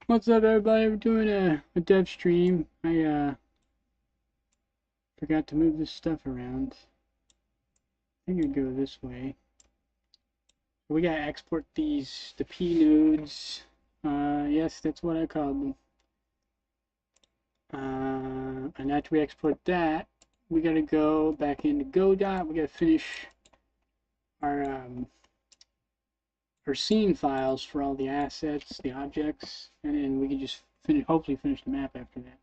What's up, everybody? We're doing a dev stream. I forgot to move this stuff around. I think it'd go this way. We gotta export the P nodes. Yes, that's what I called them. And after we export that, we gotta go back into Godot. We gotta finish our scene files for all the assets, the objects, and then we can just hopefully finish the map after that.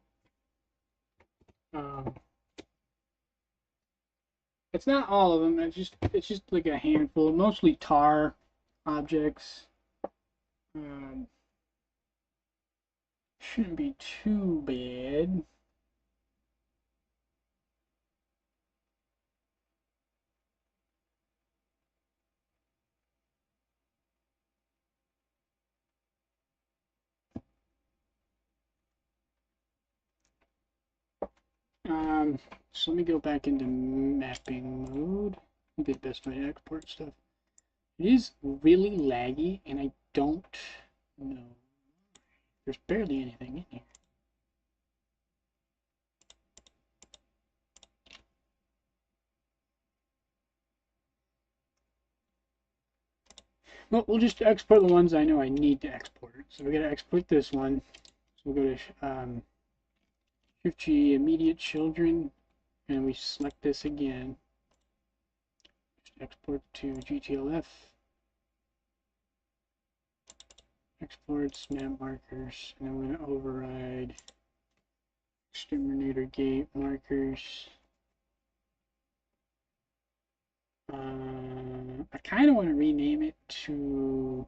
It's not all of them. It's just like a handful, mostly tar objects. Shouldn't be too bad. So let me go back into mapping mode. Maybe the best way to export stuff. It is really laggy, and I don't know. There's barely anything in here. Well, we'll just export the ones I know I need to export. So we gotta export this one. So we'll go to Shift G, immediate children, and we select this again. Just export to GTLF. Exports map markers, and I'm going to override exterminator gate markers. I kind of want to rename it to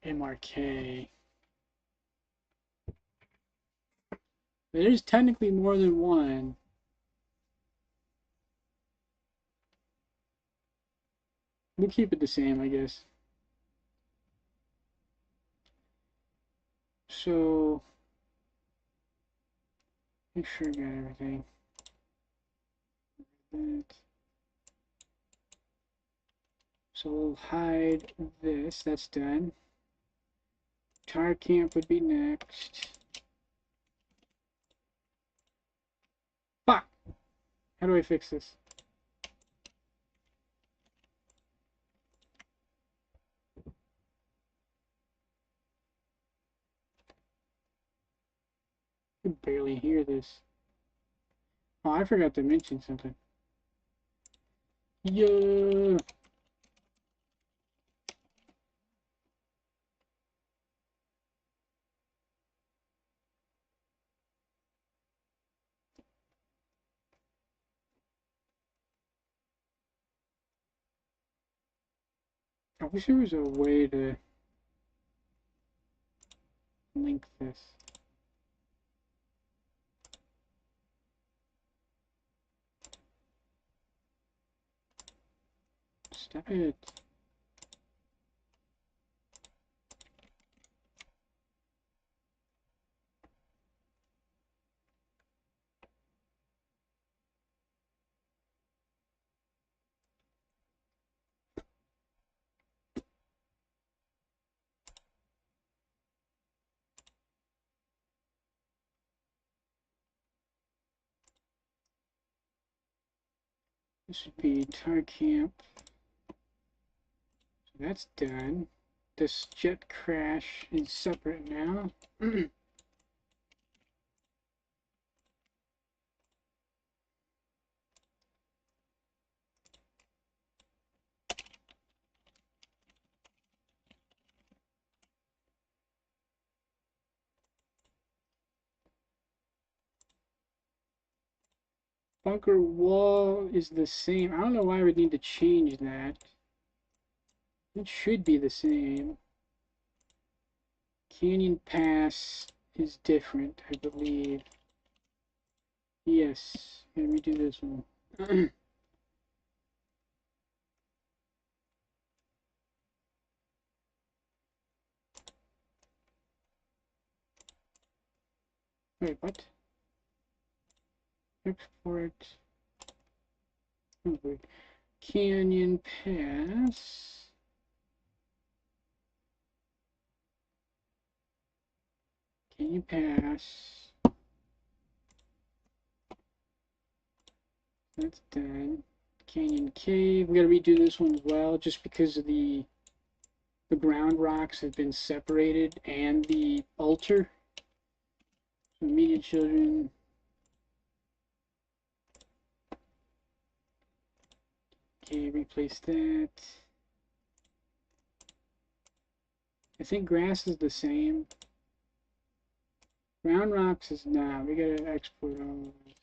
MRK. There's technically more than one. We'll keep it the same, I guess. So, make sure I got everything. So we'll hide this. That's done. Tar camp would be next. Fuck! How do I fix this? I can barely hear this. Oh, I forgot to mention something. Yeah. I wish there was a way to link this. Stop it. This would be tar camp. So that's done. This jet crash is separate now. Bunker wall is the same. I don't know why we need to change that. It should be the same. Canyon Pass is different, I believe. Yes. Let me do this one. Wait, what? Export. Oh, wait. Canyon Pass. Can you pass? That's done. Canyon Cave. We gotta redo this one as well, just because of the ground rocks have been separated and the altar. So immediate children. Okay, replace that. I think grass is the same. Ground rocks is not. We gotta export all of this.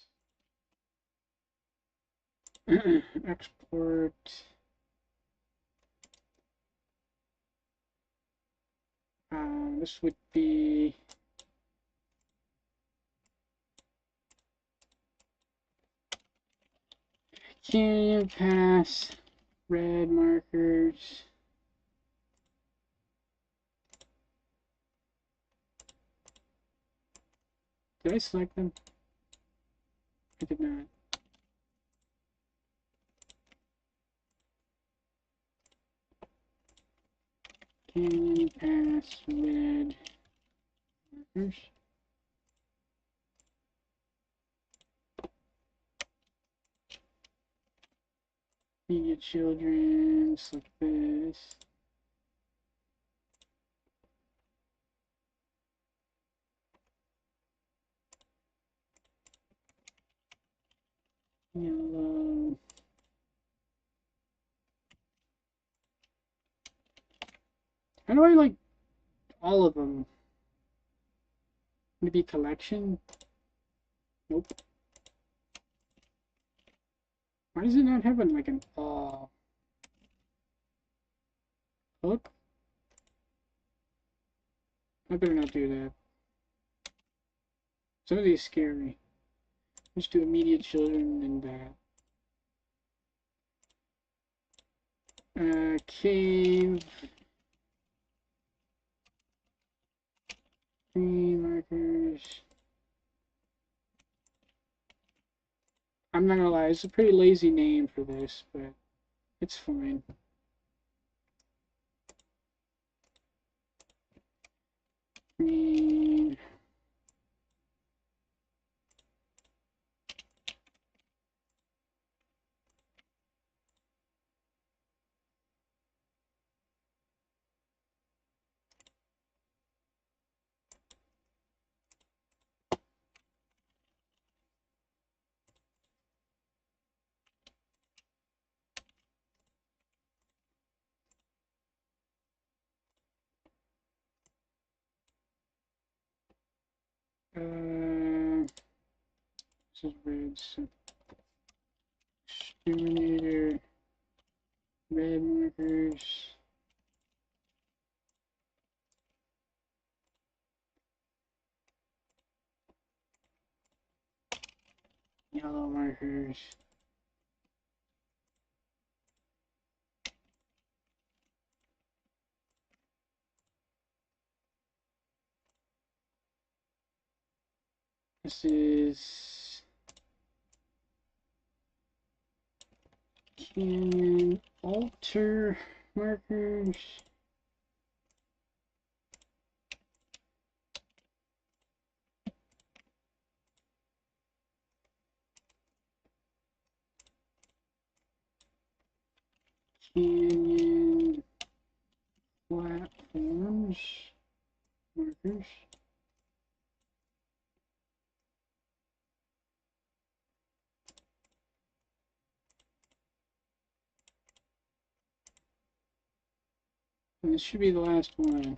Export. This would be canyon pass, red markers. Did I select them? I did not. Canyon pass, red markers. Media children, select this. Yellow. How do I like all of them? Maybe collection? Nope. Why does it not have like an all? Hook? I better not do that. Some of these scare me. Let's do immediate children and that. Cave. Green markers. I'm not gonna lie, it's a pretty lazy name for this, but it's fine. Green. This is red. So exterminator. Red markers. Yellow markers. This is canyon altar markers. Canyon platforms markers. And this should be the last one.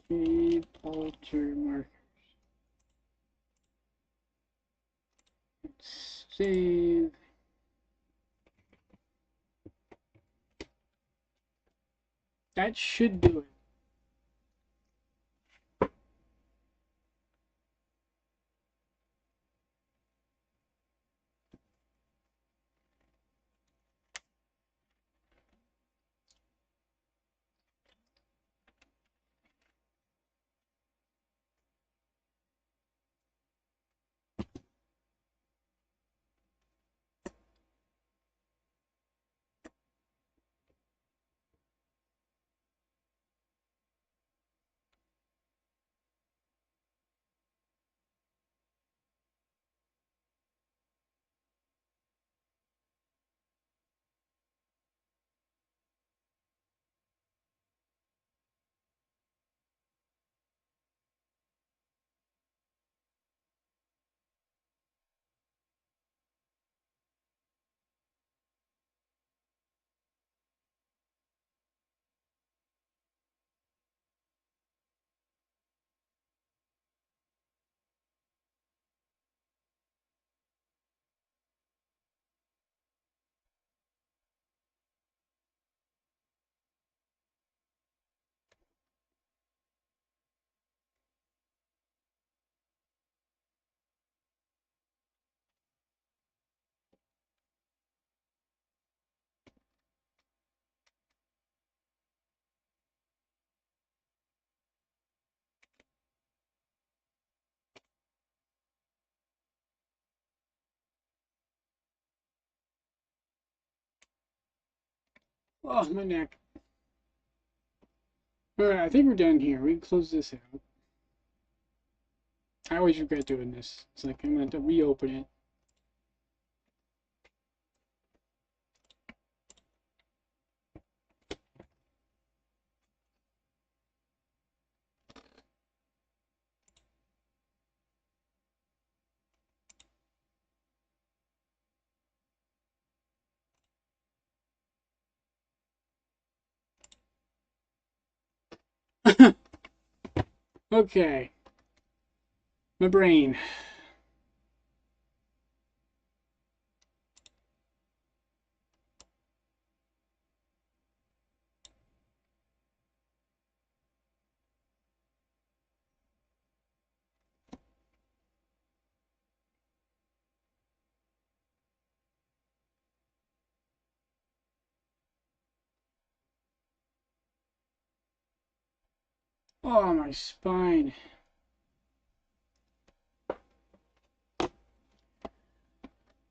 Cave altar markers. Let's save. That should do it. Oh, my neck. Alright, I think we're done here. We can close this out. I always regret doing this. It's like I'm going to reopen it. Okay. My brain. Oh, my spine.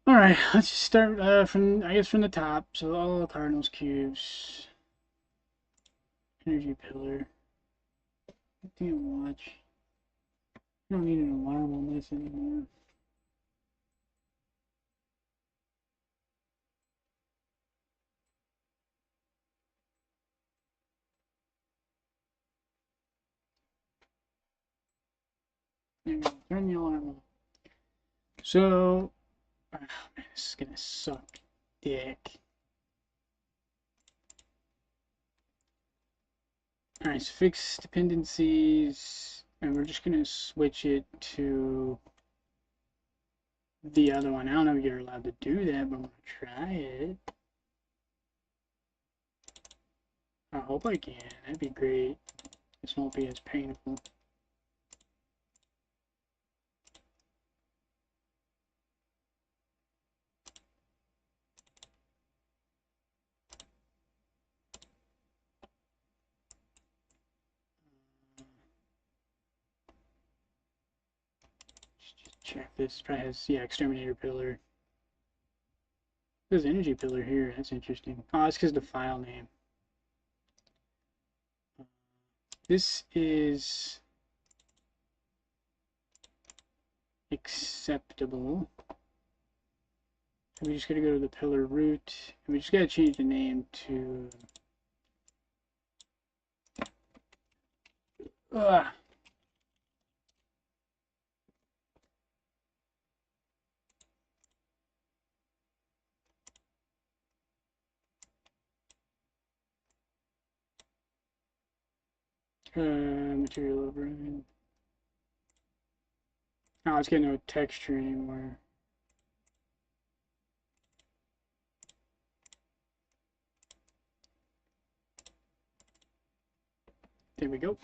Alright, let's just start from, I guess, from the top. So all the Cardinals cubes. Energy pillar. Damn watch. I don't need an alarm on this anymore. There we go. Turn the alarm on. So, oh man, this is gonna suck dick. Alright, so fix dependencies, and we're just gonna switch it to the other one. I don't know if you're allowed to do that, but I'm gonna try it. I hope I can. That'd be great. This won't be as painful. Just check this. Probably has, yeah, exterminator pillar. There's energy pillar here. That's interesting. Oh, that's because the file name. This is acceptable. So we just gotta go to the pillar root, and we just gotta change the name to material override. Oh, it's got no texture anymore. There we go.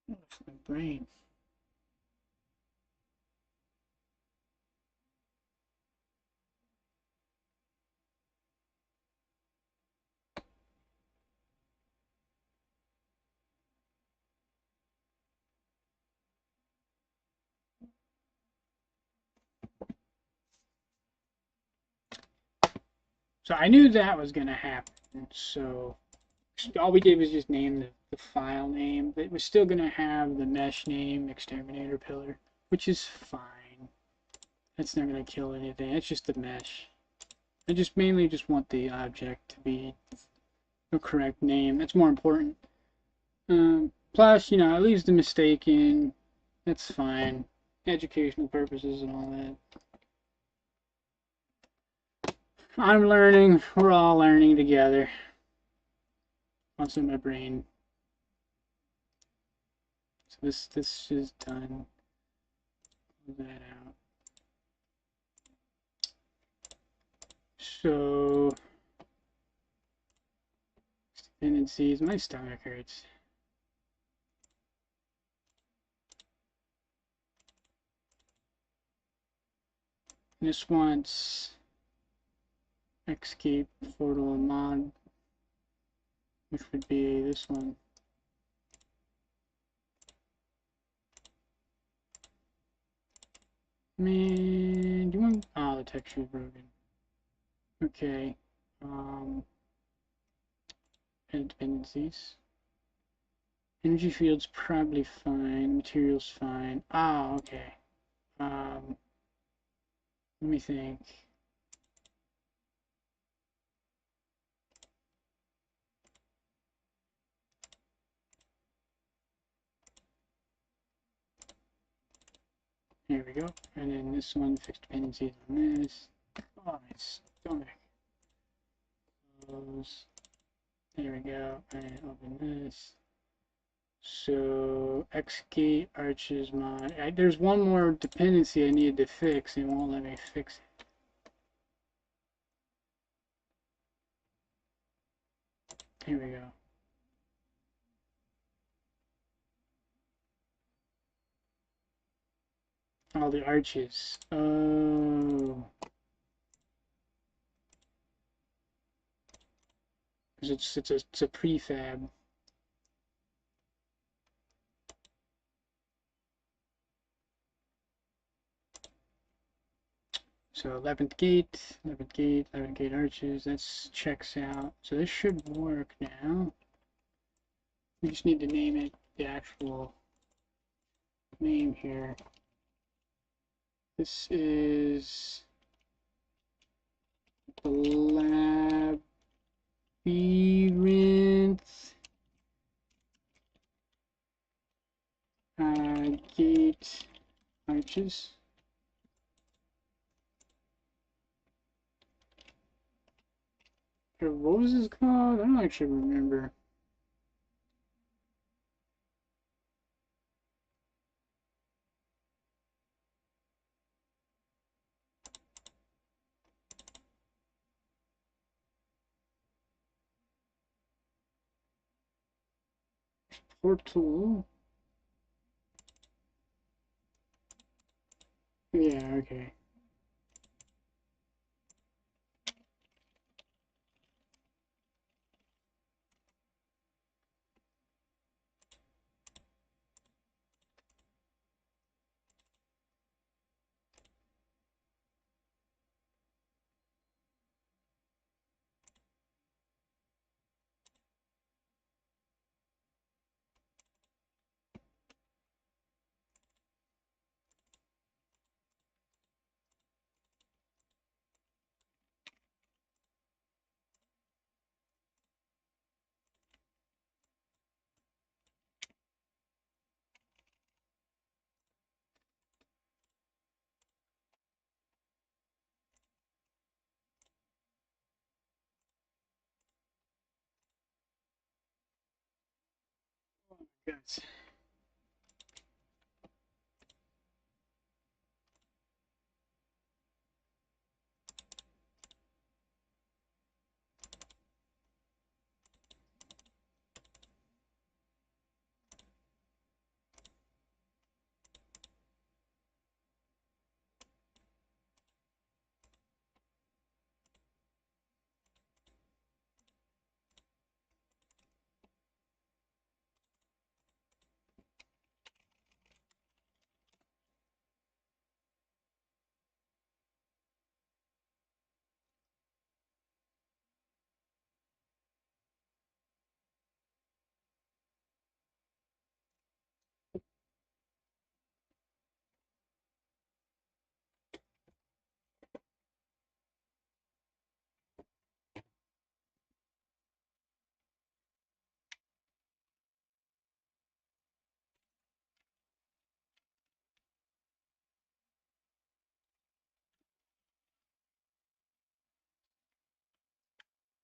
That's my brain. So I knew that was gonna happen. So all we did was just name the file name. But it was still gonna have the mesh name, exterminator pillar, which is fine. That's not gonna kill anything. It's just the mesh. I just mainly just want the object to be the correct name. That's more important. Plus, you know, it leaves the mistake in. That's fine. Educational purposes and all that. I'm learning. We're all learning together. Also my brain. So this is done. Pull that out. So dependencies. My stomach hurts. This wants escape photo mod, which would be this one. Man, do you want? Oh, the texture is broken. Okay. And dependencies. Energy field's probably fine. Material's fine. Ah, okay. Let me think. Here we go. And then this one, fixed dependencies on this. Oh, my stomach. Close. There we go. And open this. So Xgate arches my. There's one more dependency I needed to fix. It won't let me fix it. Here we go. All the arches. Oh. Because it's a prefab. So 11th gate, 11th gate, 11th gate arches, that checks out. So this should work now. We just need to name it the actual name here. This is the labyrinth gate arches. Or what was this called? I don't actually remember. Portal. Yeah, okay. Yes.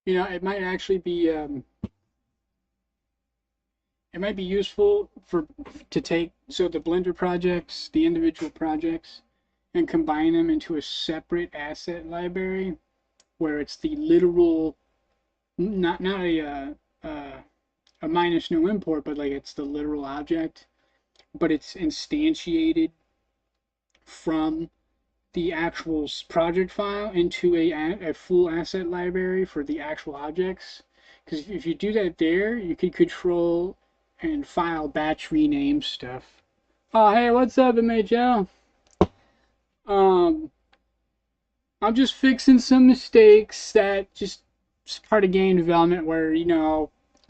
You know, it might actually be it might be useful to take so the Blender projects, the individual projects, and combine them into a separate asset library where it's the literal, not a minus no import, but like it's the literal object, but it's instantiated from the actual project file into a full asset library for the actual objects. Because if you do that there, you can control and file batch rename stuff. Oh, hey, what's up, MHL? Um, I'm just fixing some mistakes that just it's part of game development where, you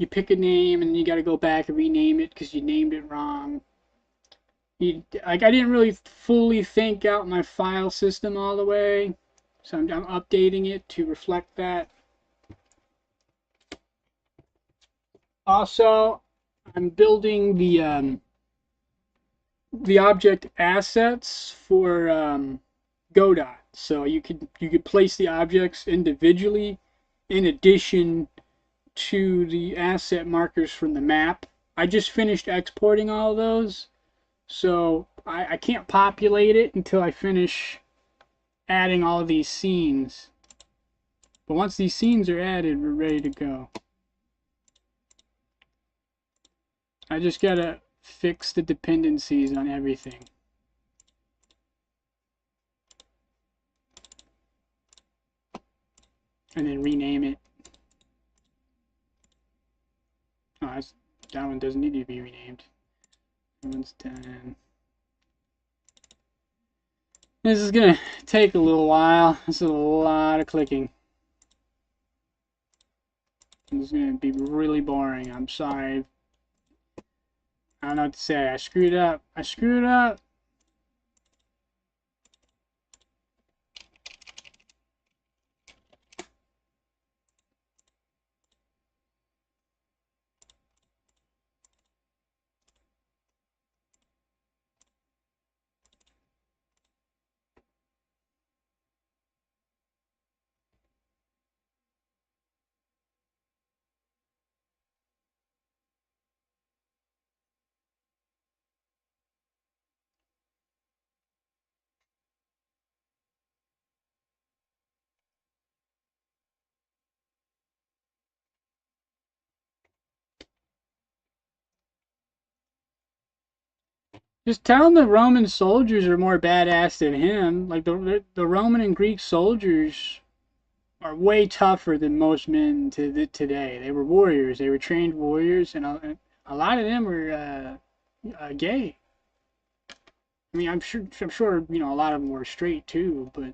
pick a name and you got to go back and rename it because you named it wrong. I didn't really fully think out my file system all the way, so I'm updating it to reflect that. Also, I'm building the object assets for Godot, so you could place the objects individually in addition to the asset markers from the map. I just finished exporting all of those. So I can't populate it until I finish adding all of these scenes. But once these scenes are added, we're ready to go. I just gotta fix the dependencies on everything. And then rename it. Oh, that one doesn't need to be renamed. That one's done. This is gonna take a little while. This is a lot of clicking. This is gonna be really boring. I'm sorry. I don't know what to say. I screwed up. I screwed up. Just tell him the Roman soldiers are more badass than him. Like the Roman and Greek soldiers are way tougher than most men today. They were warriors. They were trained warriors, and a lot of them were gay. I mean, I'm sure a lot of them were straight too, but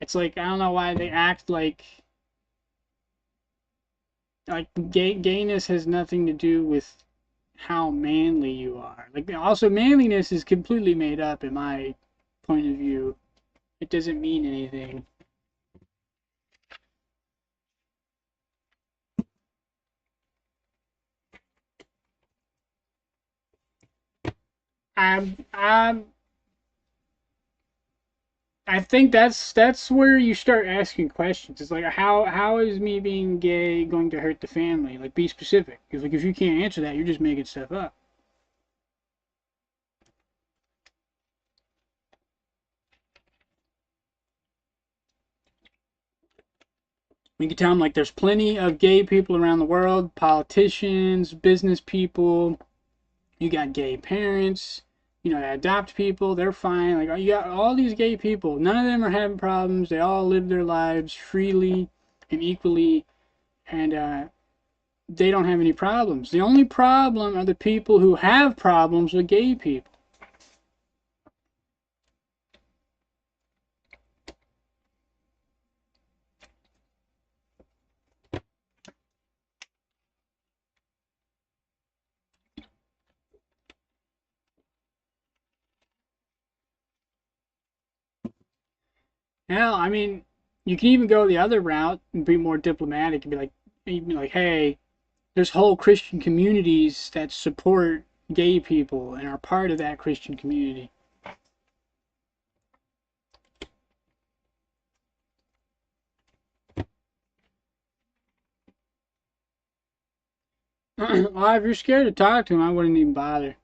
it's like I don't know why they act like gayness has nothing to do with how manly you are. Like also manliness is completely made up in my point of view. It doesn't mean anything. I'm I think that's where you start asking questions. It's like how is me being gay going to hurt the family? Like be specific. Because like if you can't answer that, you're just making stuff up. We can tell them like there's plenty of gay people around the world, politicians, business people. You got gay parents. They adopt people. They're fine. Like you got all these gay people. None of them are having problems. They all live their lives freely and equally, and they don't have any problems. The only problem are the people who have problems with gay people. Hell, I mean, you can even go the other route and be more diplomatic and be like, hey, there's whole Christian communities that support gay people and are part of that Christian community. Well, if you're scared to talk to him, I wouldn't even bother.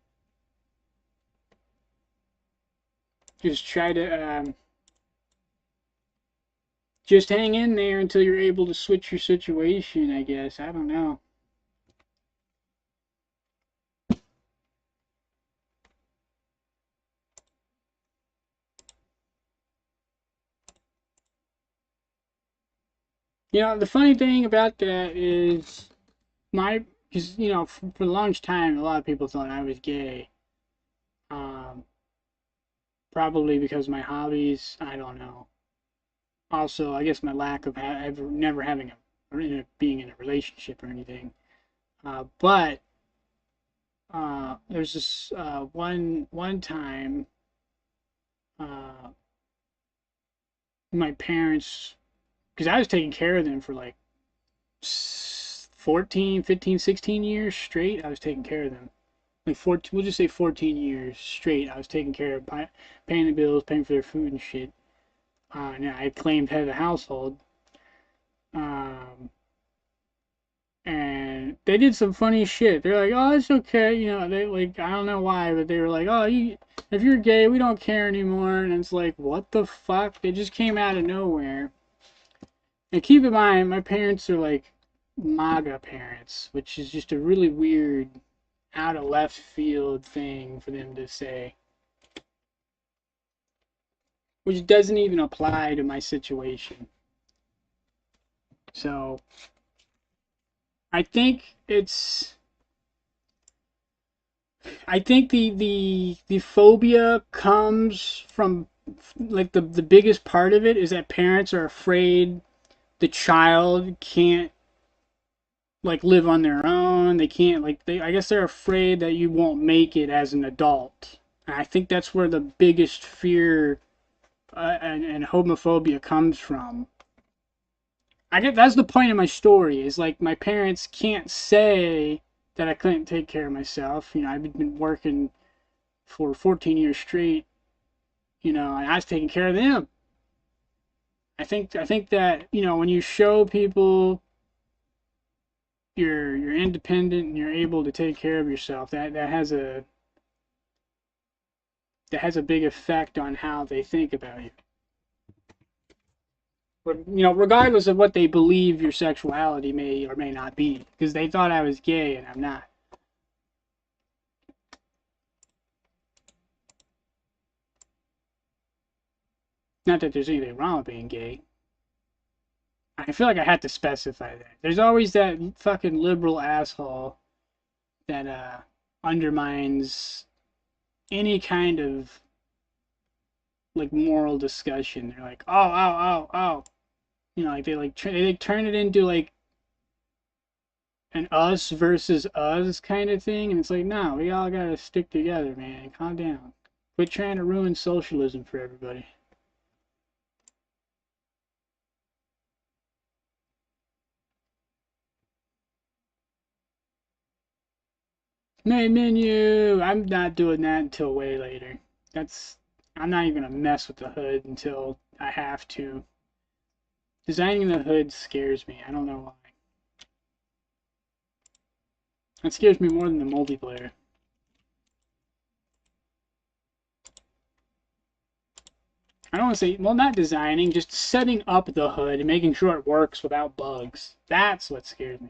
Just try to just hang in there until you're able to switch your situation, I guess. I don't know. You know, the funny thing about that is because, you know, for the longest time, a lot of people thought I was gay. Um, Probably because of my hobbies. I don't know. Also, I guess my lack of ever never having being in a relationship or anything. But there's this one time uh, my parents, because I was taking care of them for like 14, 15, 16 years straight. I was taking care of them. Like 14, we'll just say 14 years straight. I was taking care of paying the bills, paying for their food and shit. And I claimed head of the household. Um, and they did some funny shit. They're like, "Oh, it's okay," you know. They like, I don't know why, but they were like, "Oh, if you're gay, we don't care anymore." And it's like, what the fuck? They just came out of nowhere. And keep in mind, my parents are like MAGA parents, which is just a really weird, out of left field thing for them to say, which doesn't even apply to my situation. So I think it's I think the phobia comes from like the biggest part of it is that parents are afraid the child can't like live on their own. They can't like they I guess they're afraid that you won't make it as an adult. And I think that's where the biggest fear and homophobia comes from. I get that's the point of my story is like my parents can't say that I couldn't take care of myself. You know, I've been working for 14 years straight, you know, and I was taking care of them. I think that, you know, when you show people you're independent and you're able to take care of yourself, that has a big effect on how they think about you. You know, regardless of what they believe your sexuality may or may not be, because they thought I was gay and I'm not. Not that there's anything wrong with being gay. I feel like I had to specify that. There's always that fucking liberal asshole that undermines any kind of like moral discussion. They're like, oh, oh, oh, oh, you know, like they turn it into like an us versus us kind of thing, and it's like, no, we all gotta stick together, man. Calm down. Quit trying to ruin socialism for everybody. Main menu. I'm not doing that until way later. That's I'm not even gonna mess with the hood until I have to. Designing the hood scares me. I don't know why. That scares me more than the multiplayer. I don't want to say, well, not designing, just setting up the hood and making sure it works without bugs. That's what scares me.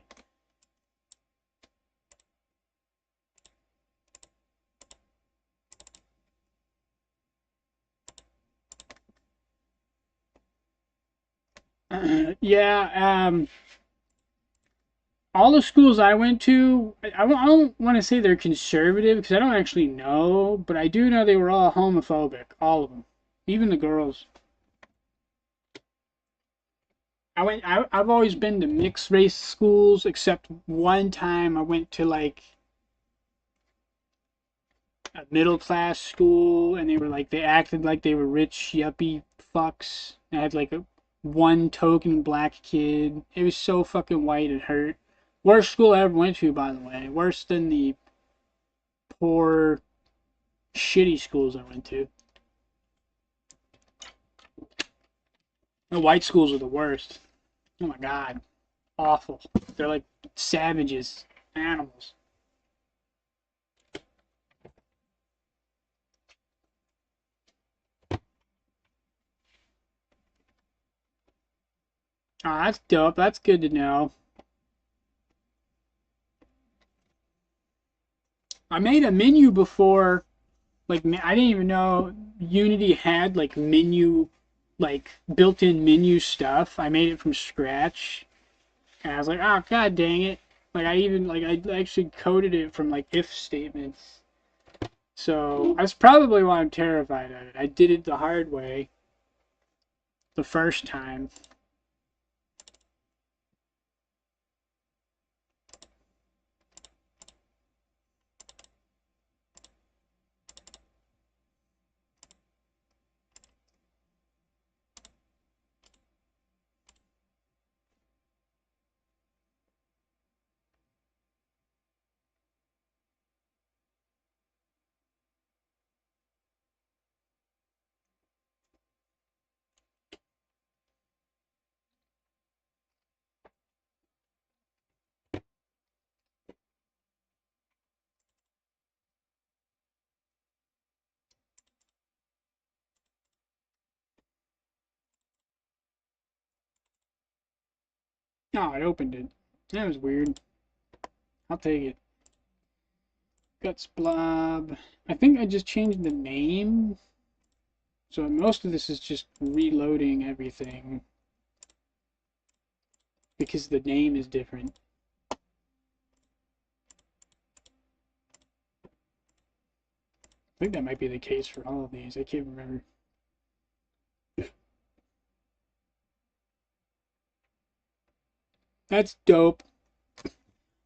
Yeah, all the schools I went to, I don't want to say they're conservative because I don't actually know, but I do know they were all homophobic, all of them, even the girls. I've always been to mixed race schools, except one time I went to like a middle class school, and they acted like they were rich yuppie fucks. I had like a one token black kid. It was so fucking white it hurt. Worst school I ever went to, by the way. Worse than the poor, shitty schools I went to. The white schools are the worst. Oh my god, awful. They're like savages. Animals. Oh, that's dope. That's good to know. I made a menu before. Like, I didn't even know Unity had like menu, like built-in menu stuff. I made it from scratch, and I was like, oh god dang it! Like I actually coded it from like if statements. So that's probably why I'm terrified of it. I did it the hard way the first time. Oh, it opened it. That was weird. I'll take it. Guts blob. I think I just changed the name. So most of this is just reloading everything because the name is different. I think that might be the case for all of these. I can't remember. That's dope.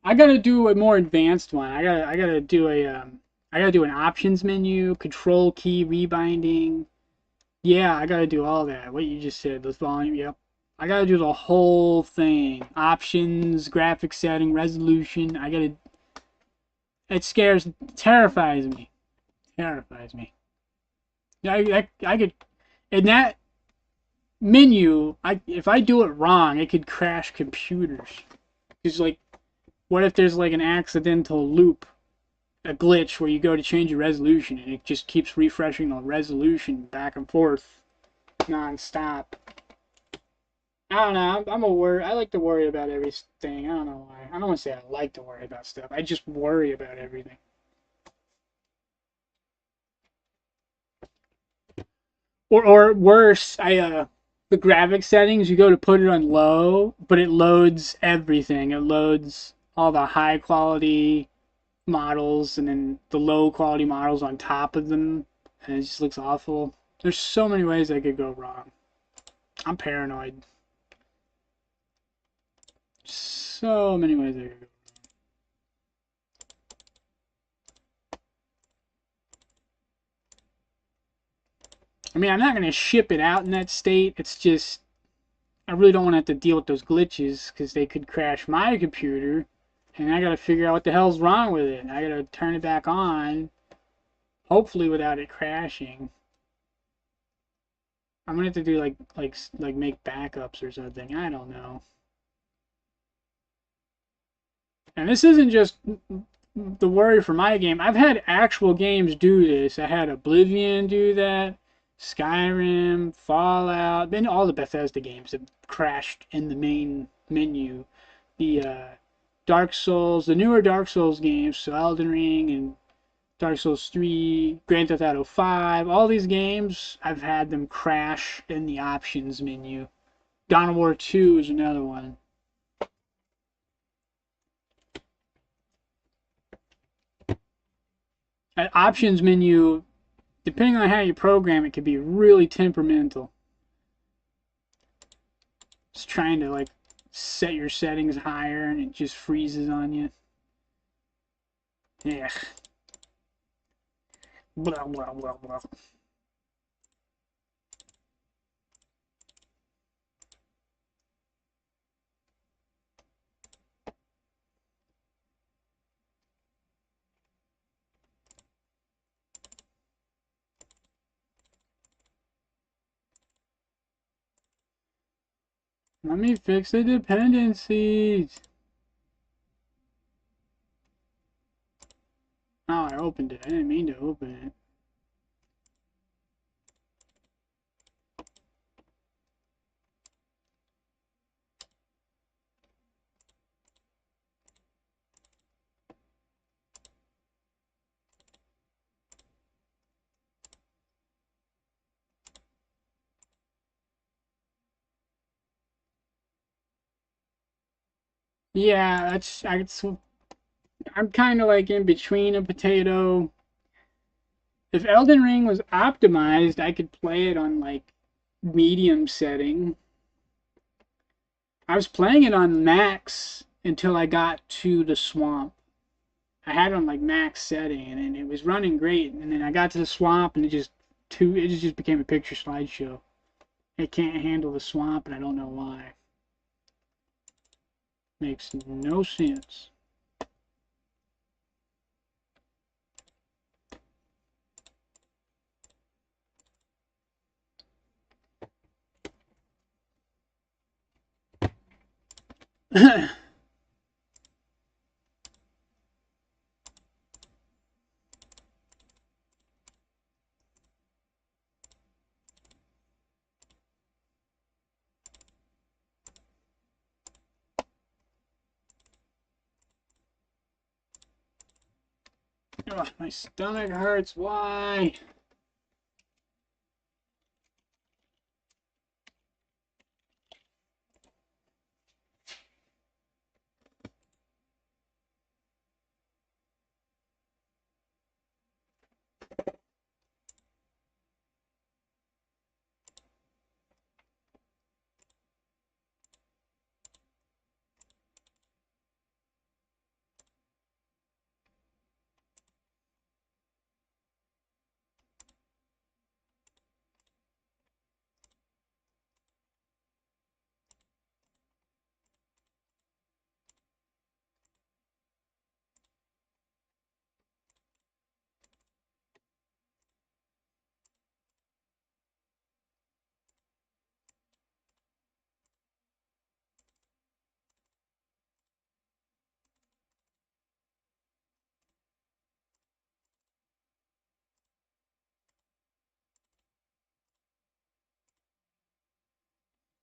I gotta do a more advanced one. I gotta do I gotta do an options menu, control key rebinding. Yeah, I gotta do all that. What you just said, this volume. Yep. I gotta do the whole thing. Options, graphic setting, resolution. I gotta. It scares, terrifies me. Terrifies me. I could, in that menu, if I do it wrong, it could crash computers. Because like, what if there's like an accidental loop, a glitch where you go to change your resolution and it just keeps refreshing the resolution back and forth, non-stop. I don't know. I'm a worry. I like to worry about everything. I don't know why. I don't want to say I like to worry about stuff. I just worry about everything. Or worse, the graphic settings, you go to put it on low, but it loads everything. It loads all the high quality models and then the low quality models on top of them, and it just looks awful. There's so many ways that could go wrong. I'm paranoid. So many ways that could go. I mean, I'm not gonna ship it out in that state. It's just I really don't want to have to deal with those glitches because they could crash my computer, and I gotta figure out what the hell's wrong with it. I gotta turn it back on, hopefully without it crashing. I'm gonna have to do like make backups or something. I don't know. And this isn't just the worry for my game. I've had actual games do this. I had Oblivion do that, Skyrim, Fallout, then all the Bethesda games have crashed in the main menu. The Dark Souls, the newer Dark Souls games, so Elden Ring and Dark Souls 3, Grand Theft Auto 5, all these games, I've had them crash in the options menu. Dawn of War 2 is another one. An options menu, depending on how you program it, can be really temperamental. It's trying to like set your settings higher and it just freezes on you. Yeah. Blah, blah, blah, blah. Let me fix the dependencies. opened it. I didn't mean to open it. Yeah, I'm kind of like in between a potato. If Elden Ring was optimized, I could play it on like medium setting. I was playing it on max until I got to the swamp. I had it on like max setting and it was running great. And then I got to the swamp and it just became a picture slideshow. It can't handle the swamp and I don't know why. Makes no sense. Ugh, my stomach hurts. Why?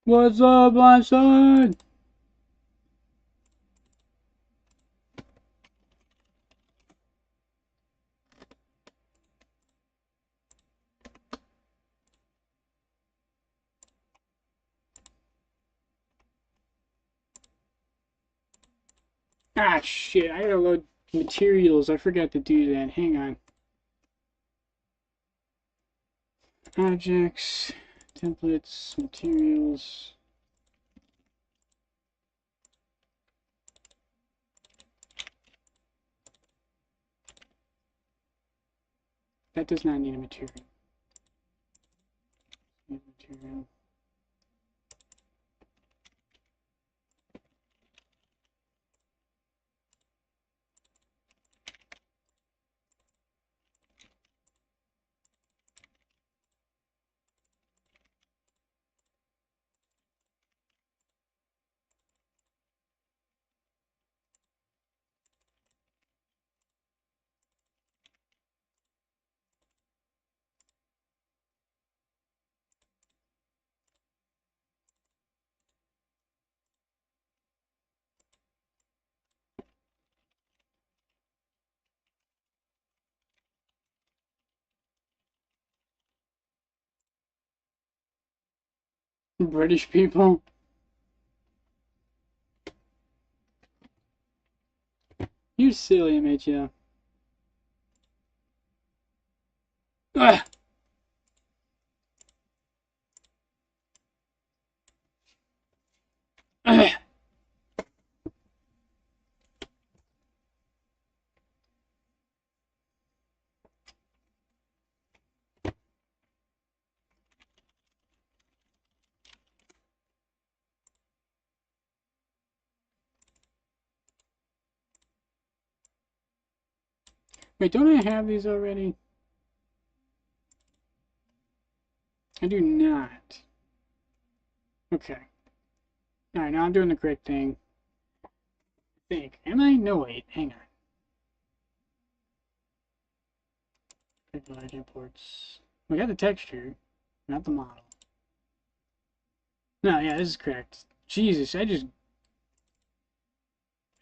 What's up, my son? Ah, shit. I gotta load materials. I forgot to do that. Hang on. Objects, templates, materials. That does not need a material. Material. British people. You silly, Mitya. Ugh. Ugh. Wait, don't I have these already? I do not. Okay. Alright, now I'm doing the correct thing. I think. Am I? No, wait. Hang on. Large imports. We got the texture, not the model. No, yeah, this is correct. Jesus, I just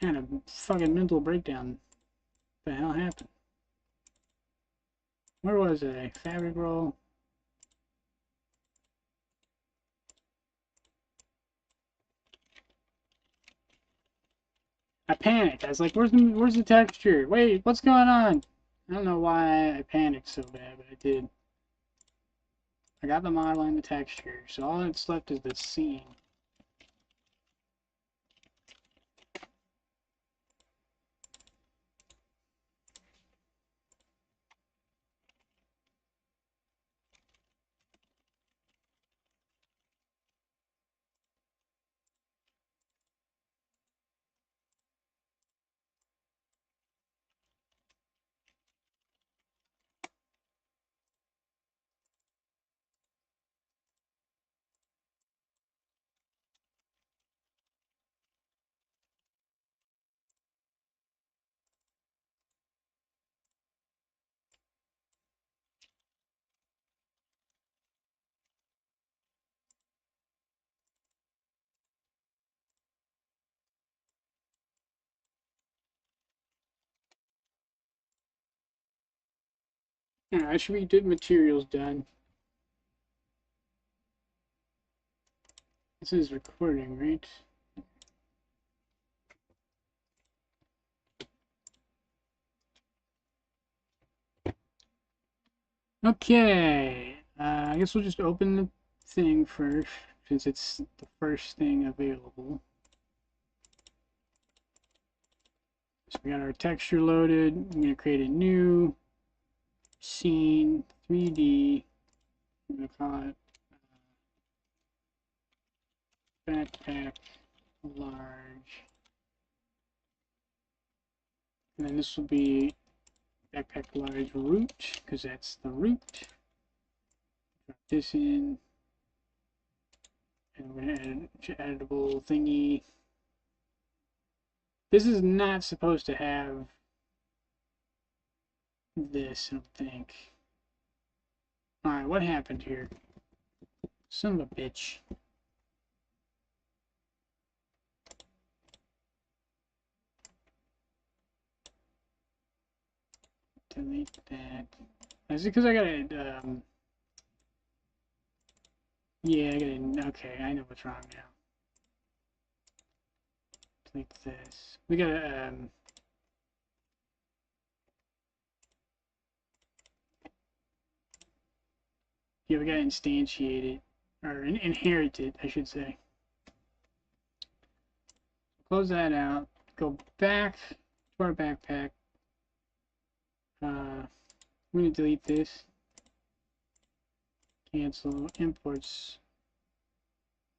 had a fucking mental breakdown. What the hell happened? Where was I? Fabric roll. I panicked. I was like, where's the texture? Wait, what's going on? I don't know why I panicked so bad, but I did. I got the model and the texture, so all that's left is the scene. Alright, should we get materials done? This is recording, right? Okay, I guess we'll just open the thing first, since it's the first thing available. So we got our texture loaded. I'm going to create a new scene, 3D. I'm going to call it backpack large. And then this will be backpack large root, because that's the root. Drop this in. And we're going to add an editable thingy. This is not supposed to have this, I don't think. Alright, what happened here? Son of a bitch. Delete that. Is it because I got it, yeah, I got it, okay, I know what's wrong now. Delete this. We gotta, yeah, we gotta instantiate it, or inherit it, I should say. Close that out, go back to our backpack. I'm gonna delete this. Cancel, imports,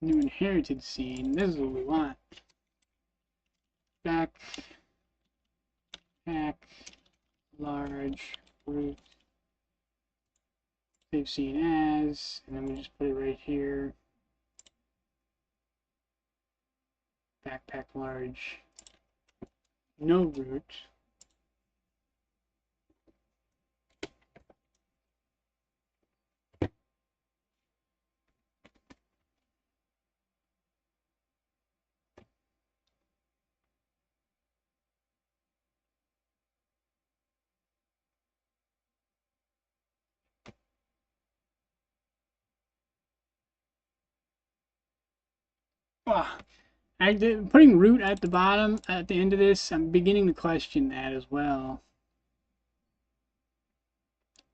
new inherited scene. This is what we want. Backpack, large, root, save scene as, and then we just put it right here. Backpack large, no root. Oh, putting root at the bottom, at the end of this, I'm beginning to question that as well.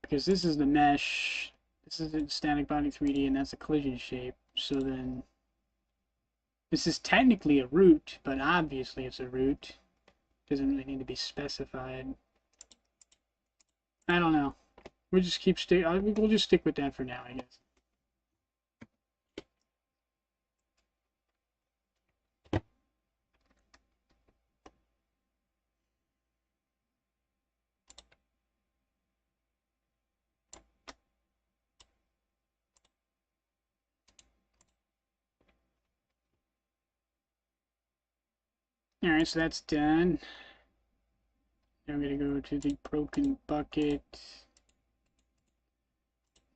Because this is the mesh, this is the static body 3D, and that's a collision shape. So then, this is technically a root, but obviously it's a root. Doesn't really need to be specified. I don't know. We'll just we'll just stick with that for now, I guess. Alright, so that's done. Now I'm going to go to the broken bucket.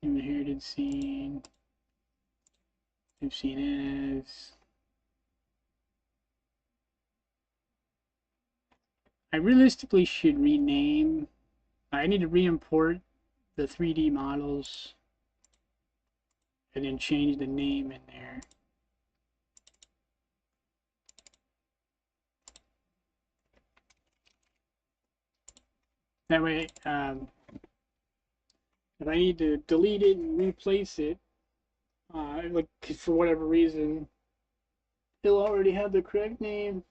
Inherited scene. I've seen as. I realistically should rename. I need to re-import the 3D models and then change the name in there. That way, if I need to delete it and replace it, like for whatever reason, it'll already have the correct name.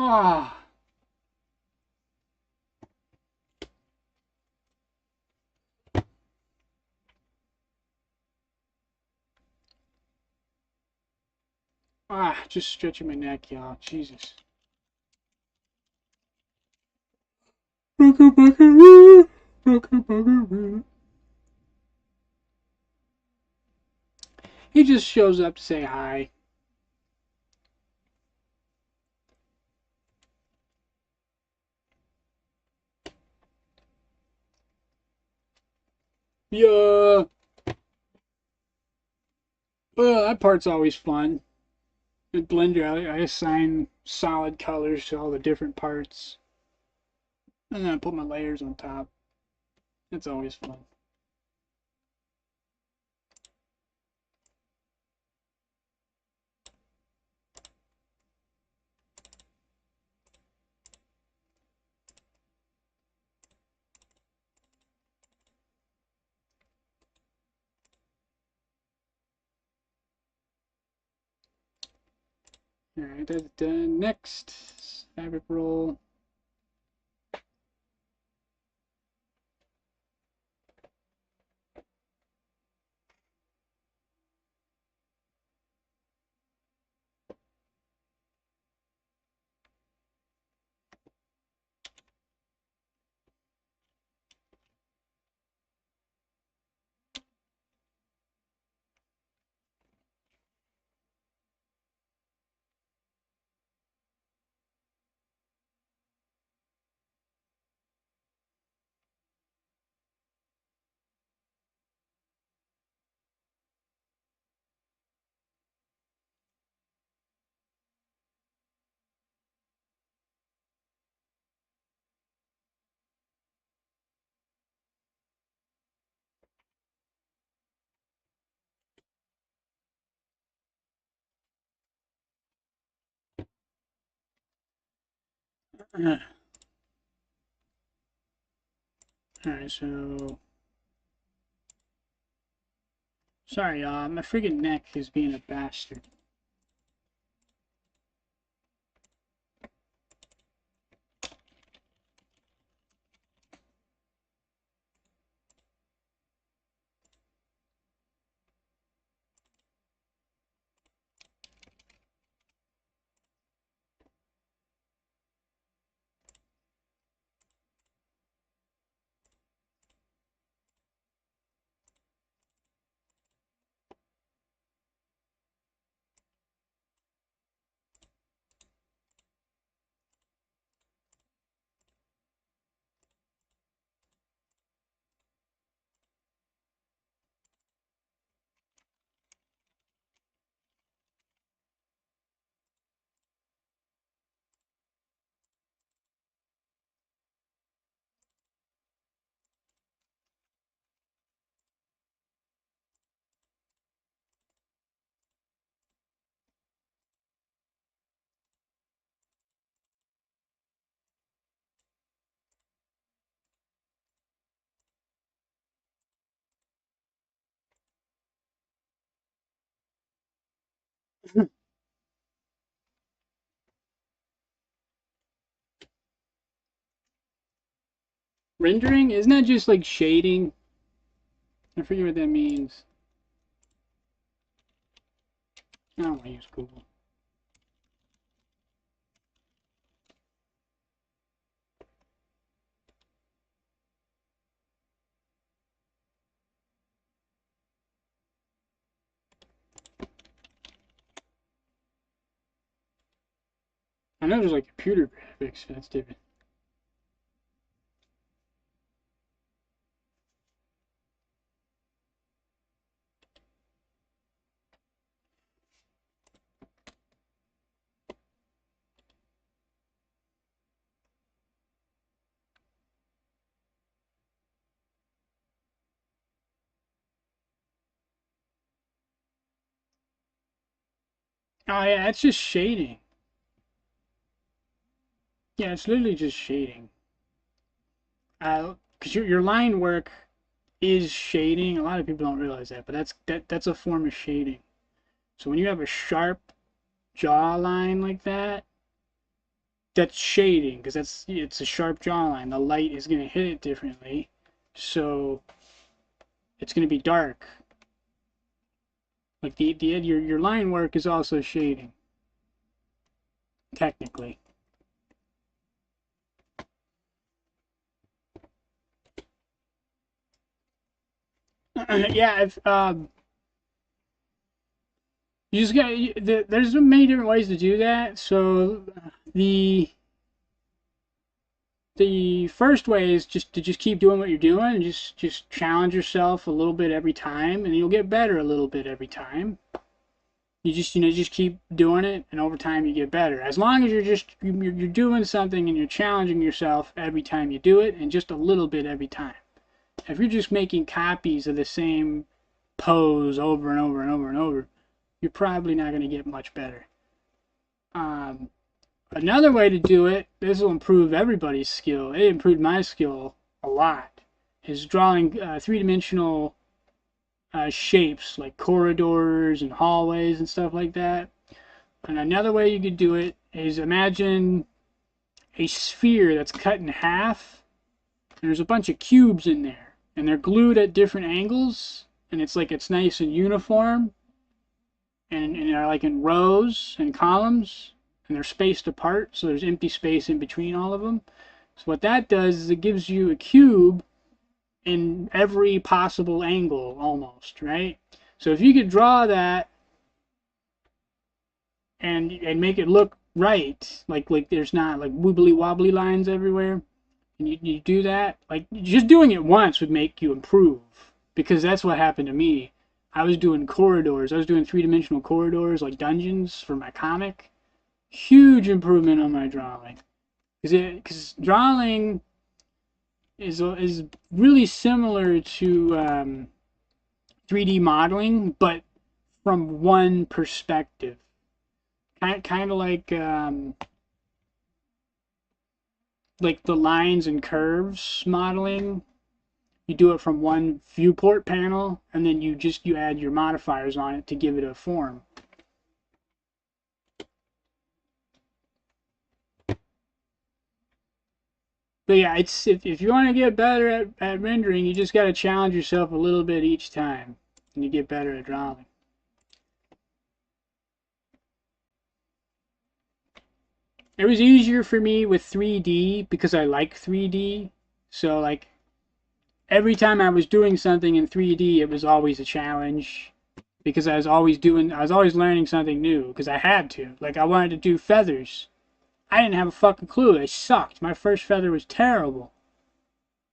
Ah. Just stretching my neck, y'all. Jesus. He just shows up to say hi. Yeah. Well, that part's always fun. With Blender, I assign solid colors to all the different parts. And then I put my layers on top. That's always fun. Alright, that's done. Next, fabric roll. Alright, so... Sorry, y'all. My friggin' neck is being a bastard. Rendering? Isn't that just like shading? I forget what that means. I don't want to use Google. I know there's like computer graphics, but that's different. Oh yeah, it's just shading. Yeah, it's literally just shading. Because your line work is shading. A lot of people don't realize that, but that's a form of shading. So when you have a sharp jawline like that, that's shading because it's a sharp jawline. The light is going to hit it differently, so it's going to be dark. Like your line work is also shading, technically. Yeah, if you just got there's many different ways to do that. So the first way is just to keep doing what you're doing and just challenge yourself a little bit every time, and you'll get better a little bit every time. You just keep doing it, and over time you get better. As long as you're doing something and you're challenging yourself every time you do it, and just a little bit every time. If you're just making copies of the same pose over and over and over and over, you're probably not going to get much better. Another way to do it, this will improve everybody's skill. It improved my skill a lot. Is drawing three-dimensional shapes like corridors and hallways and stuff like that. And another way you could do it is imagine a sphere that's cut in half, and there's a bunch of cubes in there, and they're glued at different angles, and it's nice and uniform, and they're like in rows and columns, and they're spaced apart, so there's empty space in between all of them. So what that does is it gives you a cube in every possible angle, almost, right? So if you could draw that and make it look right, like there's not like wibbly wobbly lines everywhere, and you do that, like just doing it once would make you improve, because that's what happened to me. I was doing corridors. I was doing three-dimensional corridors, like dungeons for my comic. Huge improvement on my drawing, because drawing is really similar to 3D modeling, but from one perspective. Kind of like the lines and curves modeling. You do it from one viewport panel, and then you add your modifiers on it to give it a form. But yeah, it's if you want to get better at rendering, you just got to challenge yourself a little bit each time, and you get better at drawing. It was easier for me with 3D because I like 3D. So like every time I was doing something in 3D, it was always a challenge because I was always learning something new because I had to. Like I wanted to do feathers. I didn't have a fucking clue. They sucked. My first feather was terrible.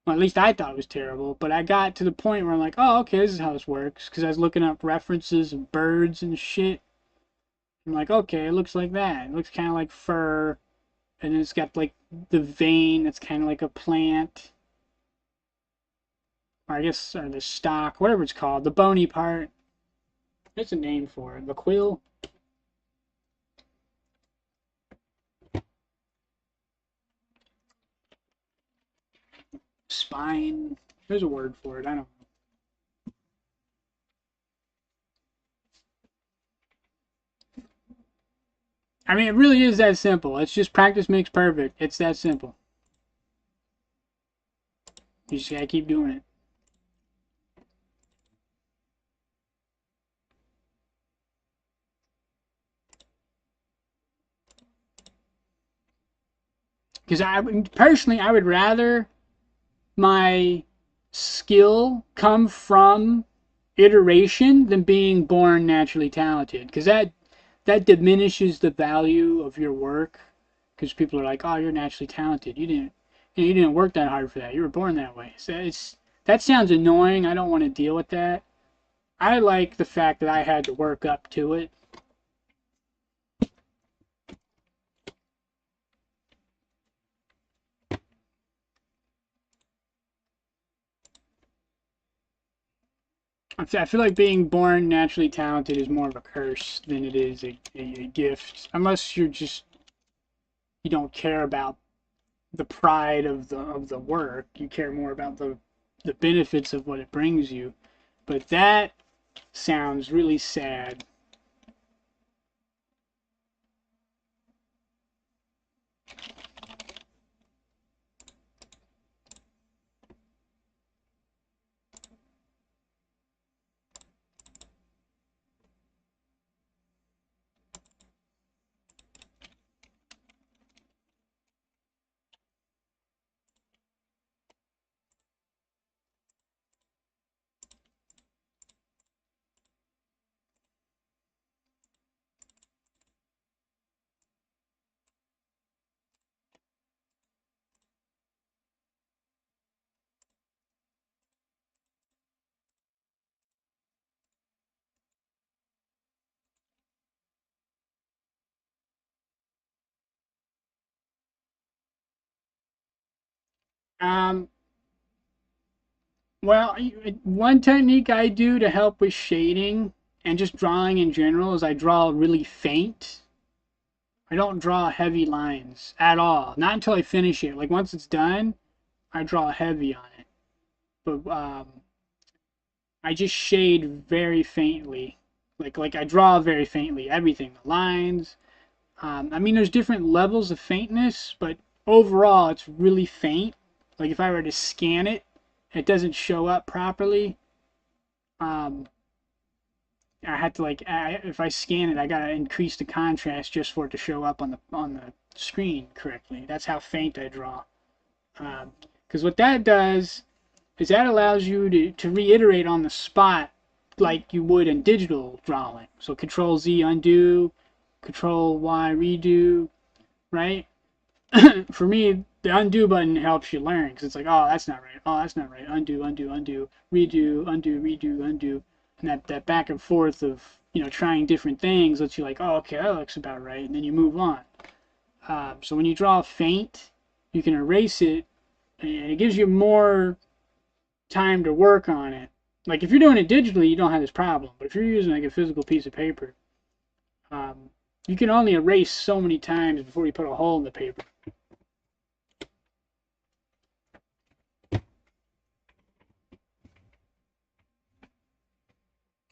Well, at least I thought it was terrible, but I got to the point where I'm like, oh, okay, this is how this works, because I was looking up references of birds and shit. I'm like, okay, it looks like that. It looks kind of like fur, and then it's got like the vein that's kind of like a plant, or I guess the stalk, whatever it's called, the bony part. There's a name for it. The quill. Spine. There's a word for it. I don't know. I mean, it really is that simple. It's just practice makes perfect. It's that simple. You just gotta keep doing it. Because personally, I would rather my skill come from iteration than being born naturally talented, because that diminishes the value of your work. because people are like, "Oh, you're naturally talented. You didn't work that hard for that. You were born that way." So that sounds annoying. I don't want to deal with that. I like the fact that I had to work up to it. I feel like being born naturally talented is more of a curse than it is a gift. Unless you don't care about the pride of the work. You care more about the benefits of what it brings you. But that sounds really sad. Um, well, one technique I do to help with shading and just drawing in general is I draw really faint. I don't draw heavy lines at all. Not until I finish it. Like once it's done, I draw heavy on it. But I just shade very faintly. Like I draw very faintly. Everything, the lines. I mean, there's different levels of faintness, but overall, it's really faint. Like if I were to scan it, it doesn't show up properly. Um, I had to if I scan it, I gotta increase the contrast just for it to show up on the screen correctly. That's how faint I draw. Because what that does is that allows you to reiterate on the spot like you would in digital drawing. So Control Z undo, Control Y redo, right? For me, the undo button helps you learn because it's like, oh, that's not right. Oh, that's not right. Undo, undo, undo, redo, undo, redo, undo, and that back and forth of trying different things lets you like, oh, okay, that looks about right, and then you move on. So when you draw faint, you can erase it, and it gives you more time to work on it. Like if you're doing it digitally, you don't have this problem, but if you're using like a physical piece of paper, um, you can only erase so many times before you put a hole in the paper.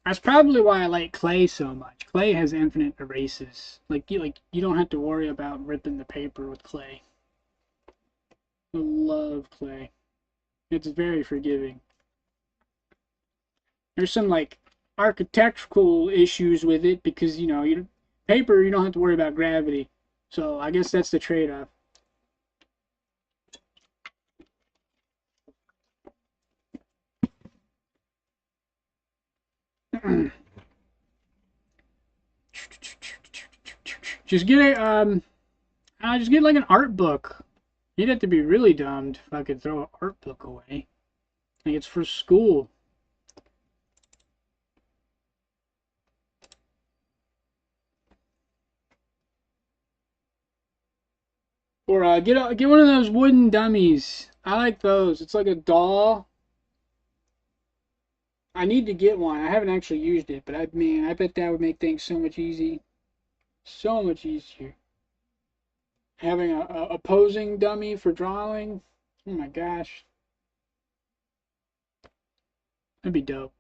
That's probably why I like clay so much. Clay has infinite erases. You don't have to worry about ripping the paper with clay. I love clay. It's very forgiving. There's some like architectural issues with it because paper you don't have to worry about gravity. So I guess that's the trade-off. Just get just get like an art book. You'd have to be really dumb if I could throw an art book away. Like it's for school. Or get one of those wooden dummies. I like those. It's like a doll. I need to get one. I haven't actually used it, but I bet that would make things so much so much easier. Having a posing dummy for drawing. Oh my gosh, that'd be dope.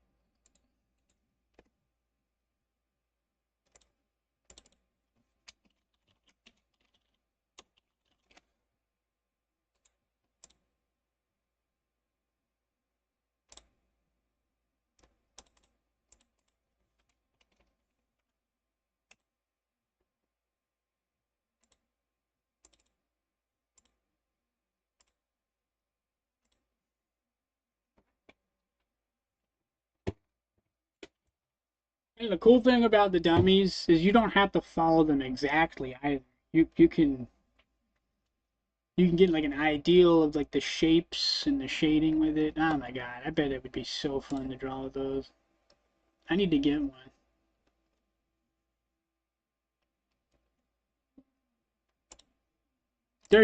And the cool thing about the dummies is you don't have to follow them exactly either. You can You can get like an ideal of like the shapes and the shading with it. Oh my god, I bet it would be so fun to draw with those. I need to get one.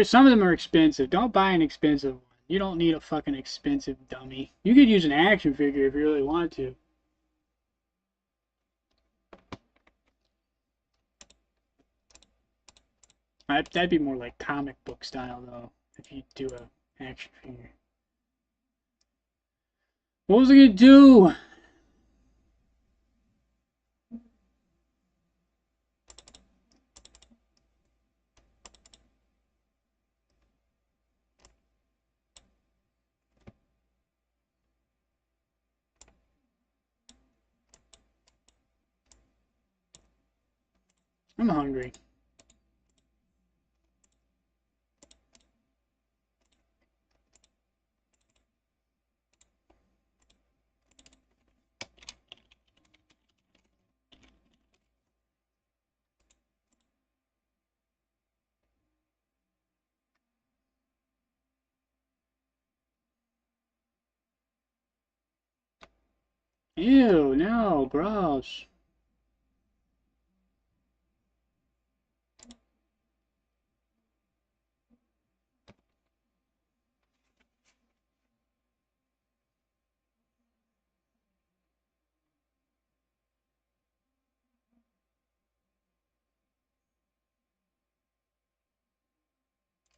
Some of them are expensive. Don't buy an expensive one. You don't need a fucking expensive dummy. You could use an action figure if you really want to. That'd be more like comic book style though, if you do a action figure. What was I gonna do? I'm hungry. Ew, no, gross.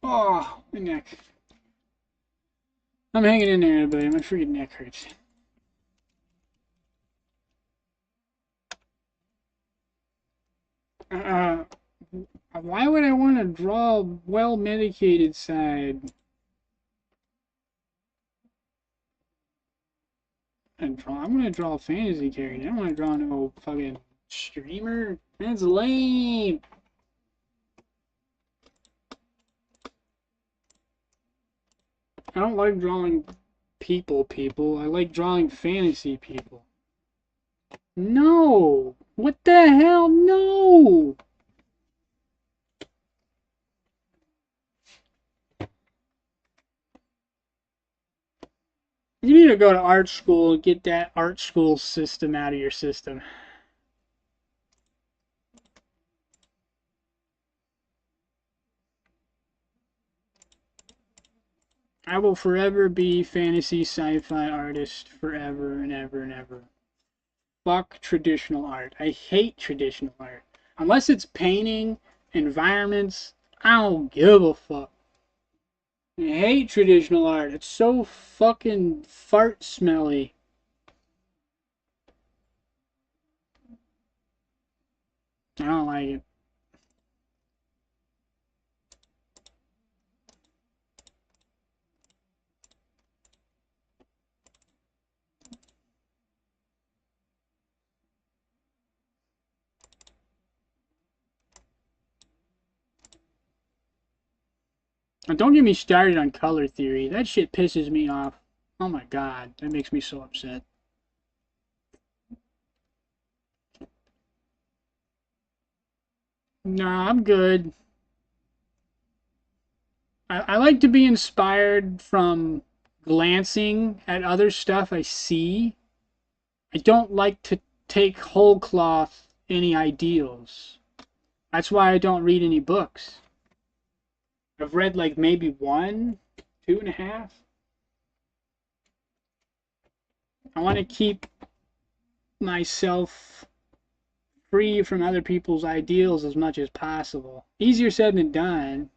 Oh, my neck. I'm hanging in there, but my freaking neck hurts. Uh, why would I want to draw a well-medicated side? I'm gonna draw a fantasy character. I don't want to draw no fucking streamer. That's lame. I don't like drawing people. I like drawing fantasy people. No! What the hell? No! You need to go to art school and get that art school system out of your system. I will forever be fantasy sci-fi artist forever and ever and ever. Fuck traditional art. I hate traditional art. Unless it's painting, environments, I don't give a fuck. I hate traditional art. It's so fucking fart smelly. I don't like it. And don't get me started on color theory. That shit pisses me off. Oh my god, that makes me so upset. Nah, I'm good. I like to be inspired from glancing at other stuff I see. I don't like to take whole cloth any ideals. That's why I don't read any books. I've read like maybe one, two and a half. I want to keep myself free from other people's ideals as much as possible. Easier said than done.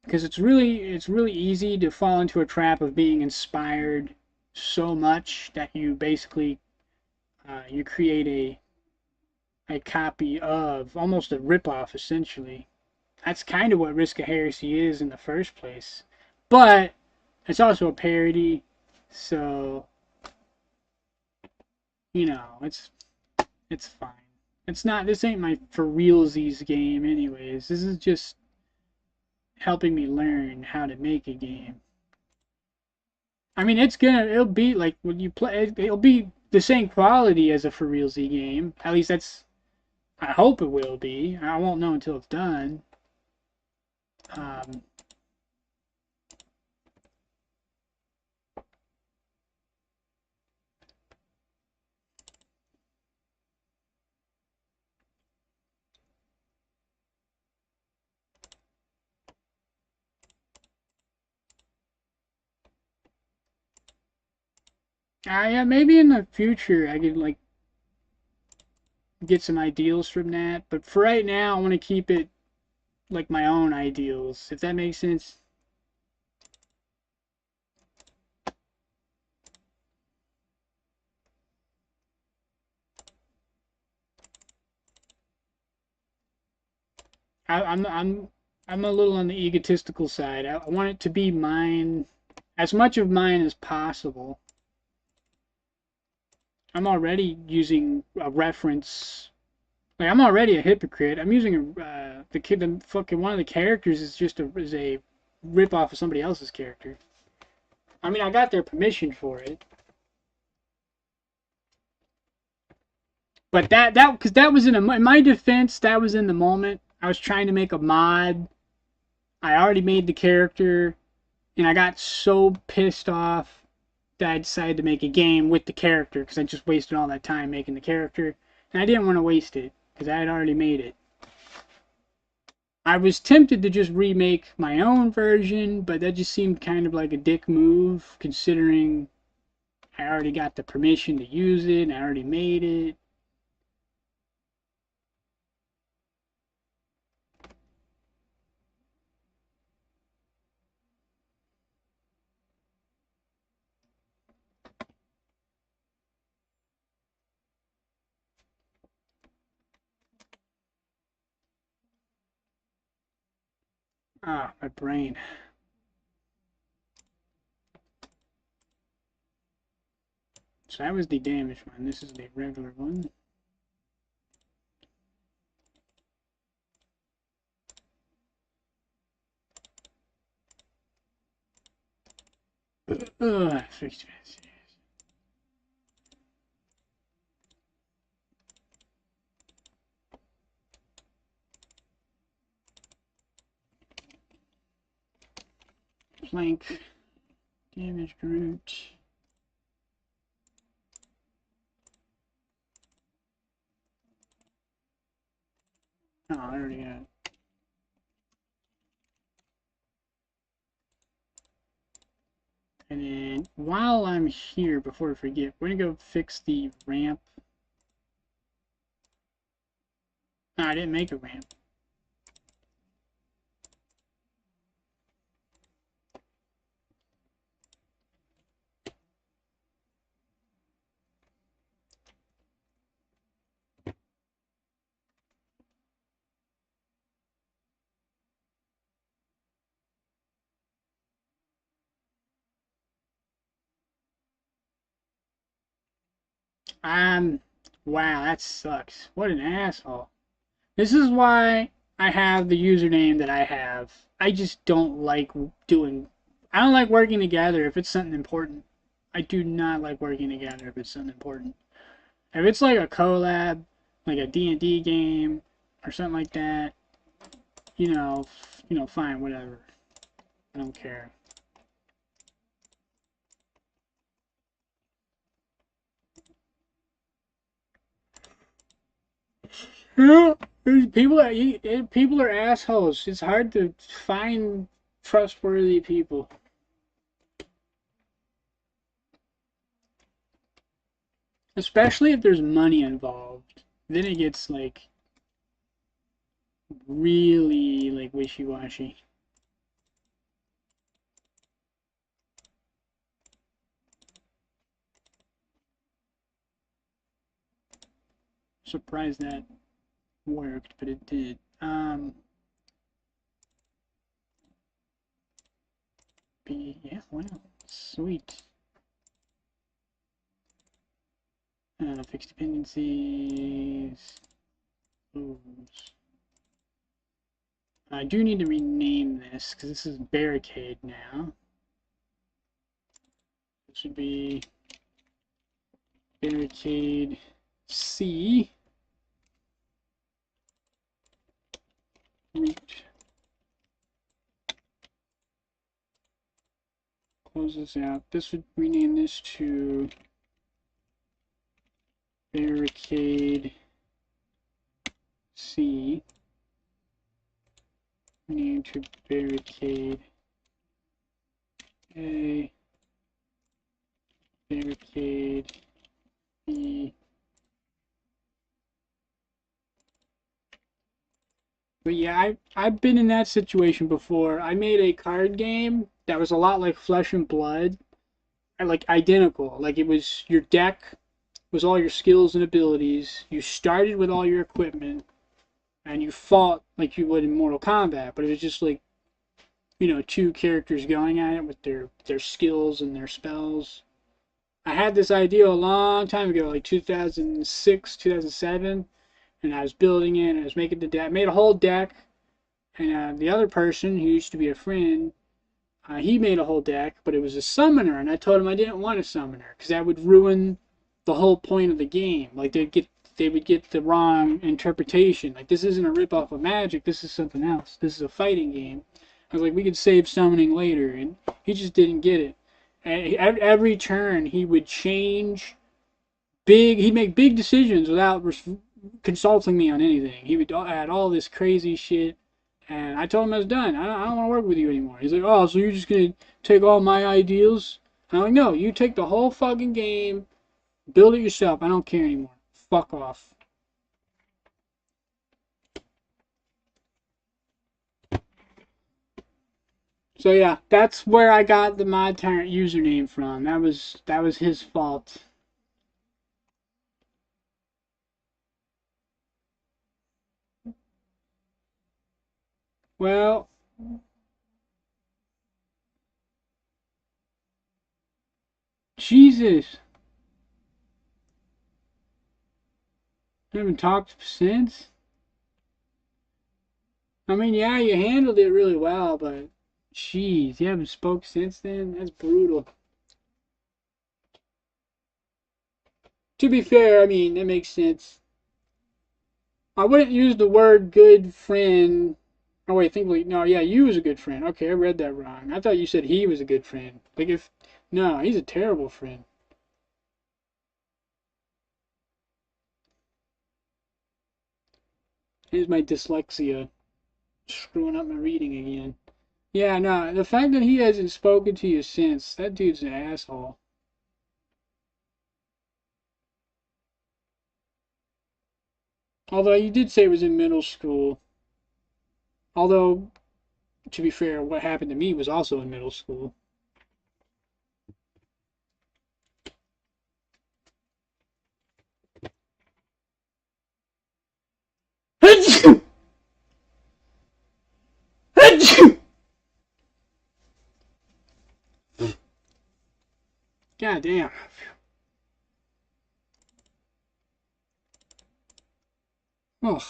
Because it's really easy to fall into a trap of being inspired so much that you basically you create a copy of, almost a ripoff essentially. That's kind of what Risk of Heresy is in the first place. But it's also a parody, so you know, it's fine. It's not, this ain't my for realsies game anyways. This is just helping me learn how to make a game. I mean, it'll be like when you play, it'll be the same quality as a for real Z game. At least that's, I hope it will be. I won't know until it's done. Um, yeah, maybe in the future I could like get some ideals from that. But for right now, I want to keep it like my own ideals, if that makes sense. I'm a little on the egotistical side. I want it to be mine, as much of mine as possible. I'm already using a reference. Like I'm already a hypocrite. I'm using the kid, the fucking one of the characters is just a rip off of somebody else's character. I mean, I got their permission for it, but that because that was in my defense, that was in the moment. I was trying to make a mod. I already made the character, and I got so pissed off that I decided to make a game with the character because I just wasted all that time making the character, and I didn't want to waste it because I had already made it. I was tempted to just remake my own version, but that just seemed kind of like a dick move considering I already got the permission to use it and I already made it. Ah, my brain. So that was the damaged one. This is the regular one. Fixed it. Plank. Damaged root. Oh, I already got it. And then while I'm here, before I forget, we're gonna go fix the ramp. No, I didn't make a ramp. Wow, that sucks. What an asshole. This is why I have the username that I have. I just don't like doing, I don't like working together if it's something important. I do not like working together if it's something important. If it's like a collab, like a D&D game or something like that, fine, whatever. I don't care. Yeah, people are assholes. It's hard to find trustworthy people. Especially if there's money involved. Then it gets like really like wishy-washy. Surprised that worked, but it did. Yeah, wow, sweet. Fixed dependencies. Oops. I do need to rename this because this is barricade now. It should be barricade C. Root. Close this out. This would rename this to barricade C. Rename to barricade A. Barricade B. But yeah, I've been in that situation before. I made a card game that was a lot like Flesh and Blood, like identical. Like it was your deck was all your skills and abilities. You started with all your equipment, and you fought like you would in Mortal Kombat. But it was just like, you know, two characters going at it with their skills and their spells. I had this idea a long time ago, like 2006, 2007, and I was building it. And I was making the deck, made a whole deck. And the other person, who used to be a friend, he made a whole deck, but it was a summoner, and I told him I didn't want a summoner because that would ruin the whole point of the game. Like they would get the wrong interpretation. Like this isn't a ripoff of Magic. This is something else. This is a fighting game. I was like, we could save summoning later, and he just didn't get it. And every turn he would change he'd make big decisions without consulting me on anything. He would add all this crazy shit, and I told him I was done. I don't want to work with you anymore. He's like, oh, so you're just gonna take all my ideas? I'm like, no, you take the whole fucking game, build it yourself. I don't care anymore. Fuck off. So yeah, that's where I got the ModTyrant username from. That was his fault. Well, Jesus. I haven't talked since. I mean, yeah, you handled it really well, but jeez, you haven't spoke since then? That's brutal. To be fair, I mean, that makes sense. I wouldn't use the word good friend. Oh, wait, think like, no, yeah, you was a good friend. Okay, I read that wrong. I thought you said he was a good friend. Like, if, no, he's a terrible friend. Here's my dyslexia screwing up my reading again. Yeah, no, the fact that he hasn't spoken to you since, that dude's an asshole. Although you did say it was in middle school. Although, to be fair, what happened to me was also in middle school. God damn. Oh.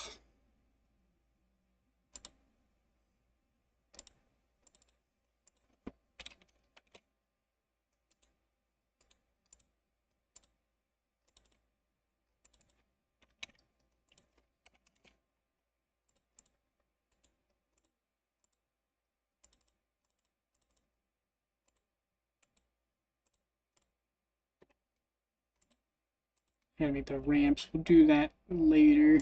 Gotta make the ramps. We'll do that later.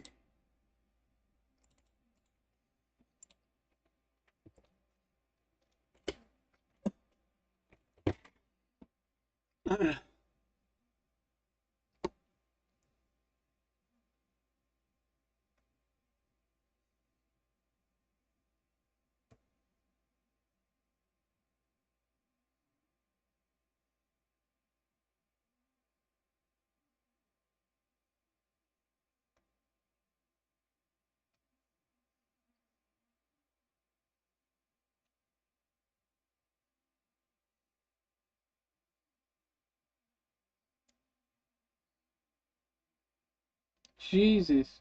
Jesus.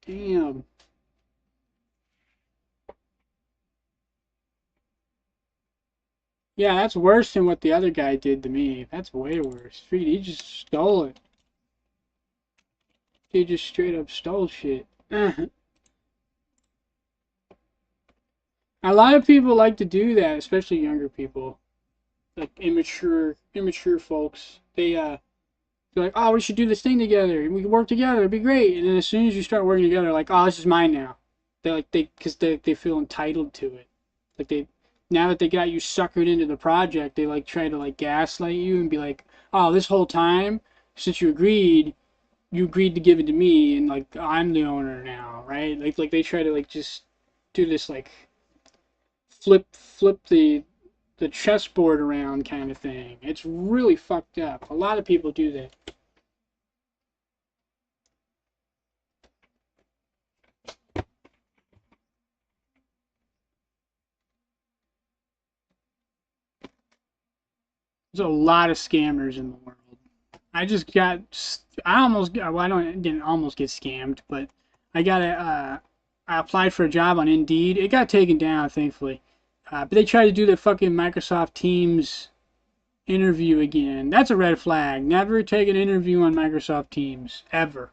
Damn. Yeah, that's worse than what the other guy did to me. That's way worse. He just stole it. He just straight up stole shit. A lot of people like to do that, especially younger people, like immature folks. They're like, oh, we should do this thing together. We can work together. It'd be great. And then as soon as you start working together, like, oh, this is mine now. Because they feel entitled to it. Like now that they got you suckered into the project, they like try to like gaslight you and be like, oh, this whole time since you agreed to give it to me, and like I'm the owner now, right? Like they try to like just do this like flip the chessboard around kind of thing. It's really fucked up. A lot of people do that. There's a lot of scammers in the world. I just got, I almost got, well, didn't almost get scammed, but I got I applied for a job on Indeed. It got taken down, thankfully. But they tried to do the fucking Microsoft Teams interview again. That's a red flag. Never take an interview on Microsoft Teams, ever.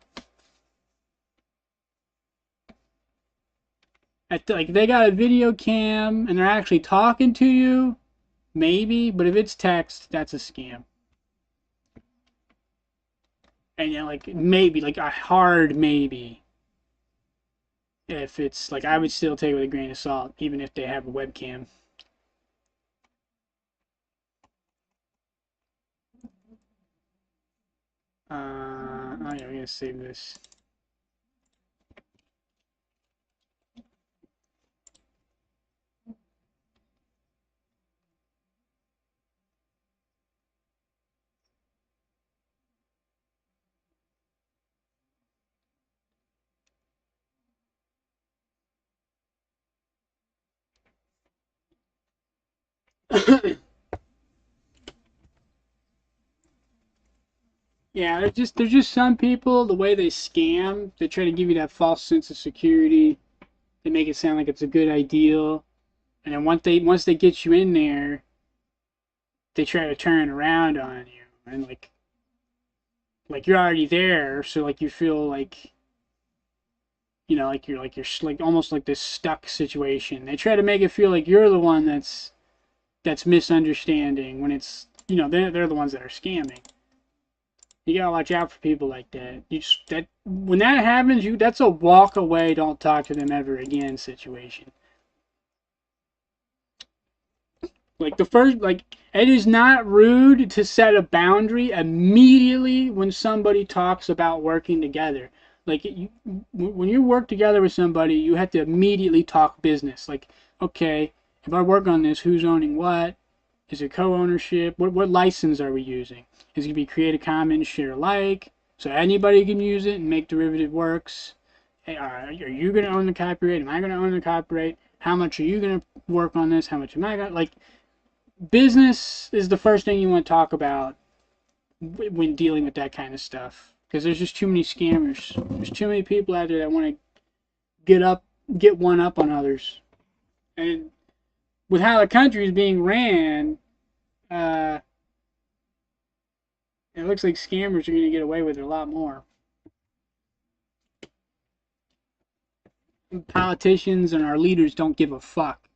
Like, they got a video cam and they're actually talking to you, maybe, but if it's text, that's a scam. And like maybe, like a hard maybe. If it's like, I would still take it with a grain of salt, even if they have a webcam. Oh yeah, I'm gonna save this. Yeah, there's just some people, the way they scam, they try to give you that false sense of security. They make it sound like it's a good ideal, and then once they get you in there, they try to turn around on you, and like you're already there, so like you feel like, like you're like almost like this stuck situation. They try to make it feel like you're the one that's misunderstanding when it's, they're the ones that are scamming. You gotta watch out for people like that. That when that happens, that's a walk away, don't talk to them ever again situation. Like the first, like, it is not rude to set a boundary immediately when somebody talks about working together. Like when you work together with somebody, you have to immediately talk business. Like, okay, if I work on this, who's owning what? Is it co-ownership? What license are we using? Is it gonna be Creative Commons, share alike, so anybody can use it and make derivative works? Hey, are you gonna own the copyright? Am I gonna own the copyright? How much are you gonna work on this? How much am I gonna like? Business is the first thing you want to talk about when dealing with that kind of stuff, because there's just too many scammers. There's too many people out there that want to get one up on others, and with how the country is being ran, uh, it looks like scammers are going to get away with it a lot more. Politicians and our leaders don't give a fuck.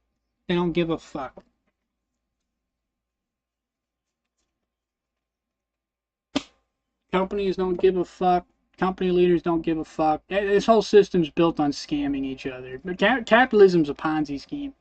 They don't give a fuck. Companies don't give a fuck. Company leaders don't give a fuck. This whole system's built on scamming each other. Capitalism's a Ponzi scheme.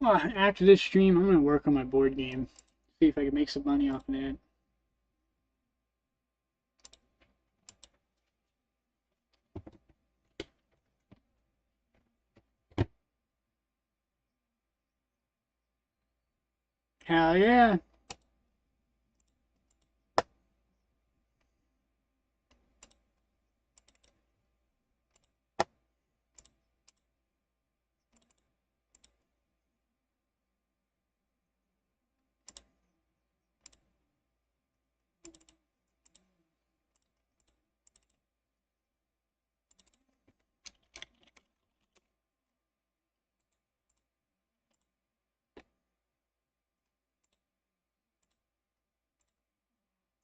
Well, after this stream, I'm gonna work on my board game. See if I can make some money off of that. Hell yeah.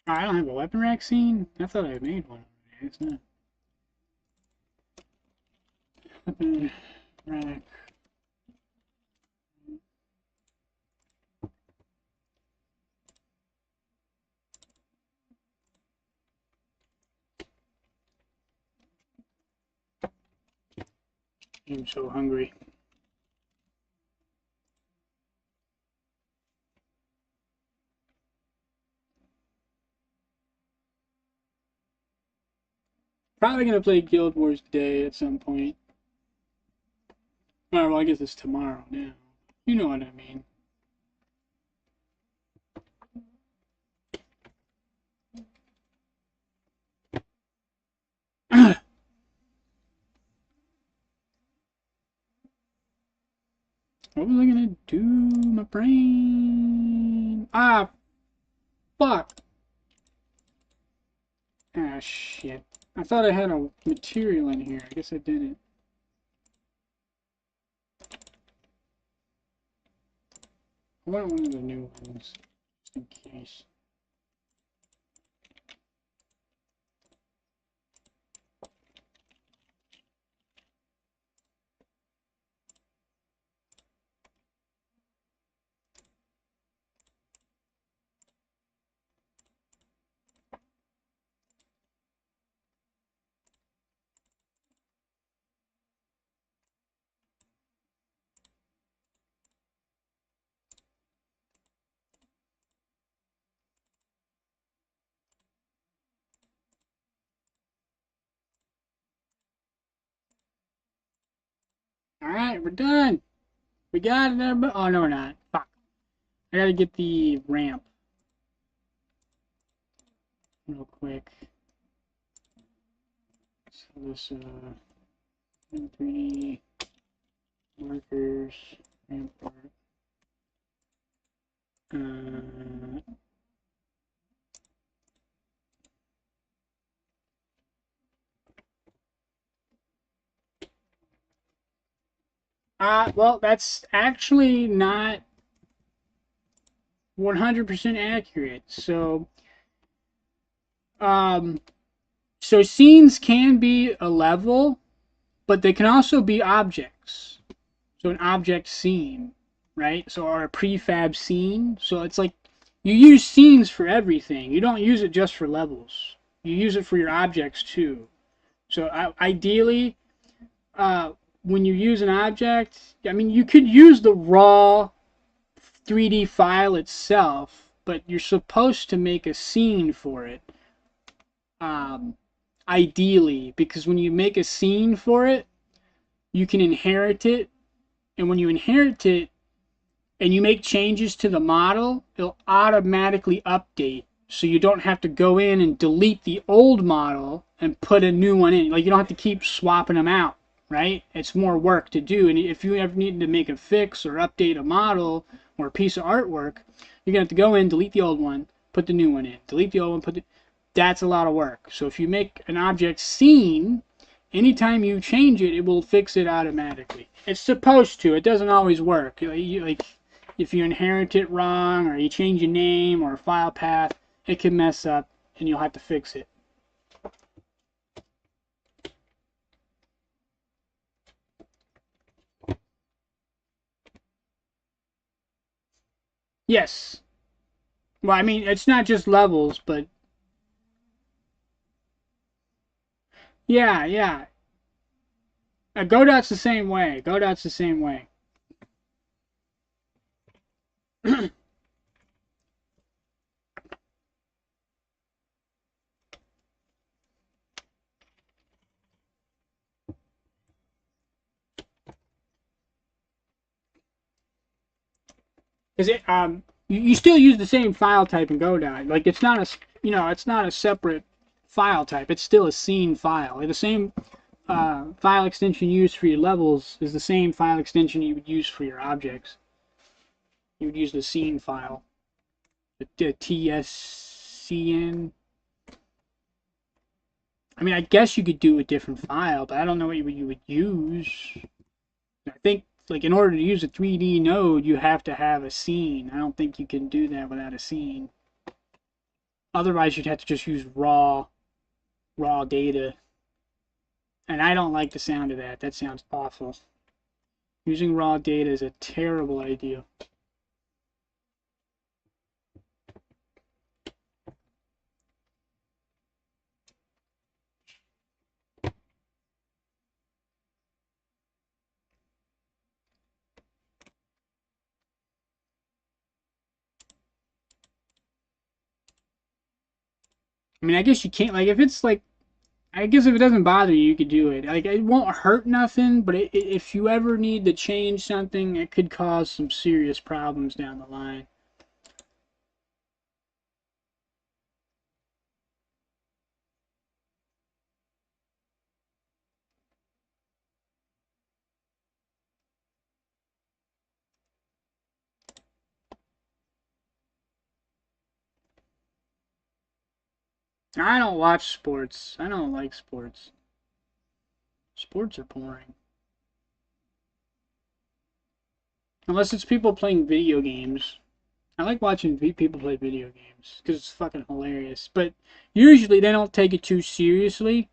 Oh, I don't have a weapon rack scene? I thought I made one. It's not. Weapon rack. I'm so hungry. Probably gonna play Guild Wars today at some point. Alright, well, I guess it's tomorrow now. You know what I mean. What was I gonna do? My brain. Ah, fuck. Ah, shit. I thought I had a material in here. I guess I didn't. I want one of the new ones, just in case. Alright, we're done. We got it, everybody. Oh, no, we're not. Fuck. I gotta get the ramp. Real quick. So this, 3D markers, ramp part. Well, that's actually not 100% accurate. So scenes can be a level, but they can also be objects. So an object scene, right? So or a prefab scene. So it's like you use scenes for everything. You don't use it just for levels. You use it for your objects too. So ideally, when you use an object, I mean, you could use the raw 3D file itself, but you're supposed to make a scene for it. Ideally, because when you make a scene for it, you can inherit it, and when you inherit it and you make changes to the model, it'll automatically update. So you don't have to go in and delete the old model and put a new one in. Like, you don't have to keep swapping them out, right? It's more work to do. And if you ever need to make a fix or update a model or a piece of artwork, you're gonna have to go in, delete the old one, put the new one in. Delete the old one, put the... That's a lot of work. So if you make an object scene, anytime you change it, it will fix it automatically. It's supposed to. It doesn't always work. Like if you inherit it wrong, or you change a name or a file path, it can mess up and you'll have to fix it. Yes. Well, I mean, it's not just levels, but yeah. Godot's the same way. Godot's the same way. Because you still use the same file type in Godot. Like it's not a, it's not a separate file type. It's still a scene file. Like the same file extension used for your levels is the same file extension you would use for your objects. You would use the scene file, the TSCN. I mean, I guess you could do a different file, but I don't know what you would use. I think, like, in order to use a 3D node, you have to have a scene. I don't think you can do that without a scene. Otherwise, you'd have to just use raw data. And I don't like the sound of that. That sounds awful. Using raw data is a terrible idea. I mean, I guess you can't, like, if it's like, I guess if it doesn't bother you, you could do it. Like, it won't hurt nothing, but if you ever need to change something, it could cause some serious problems down the line. I don't watch sports. I don't like sports. Sports are boring. Unless it's people playing video games. I like watching people play video games because it's fucking hilarious. But usually they don't take it too seriously,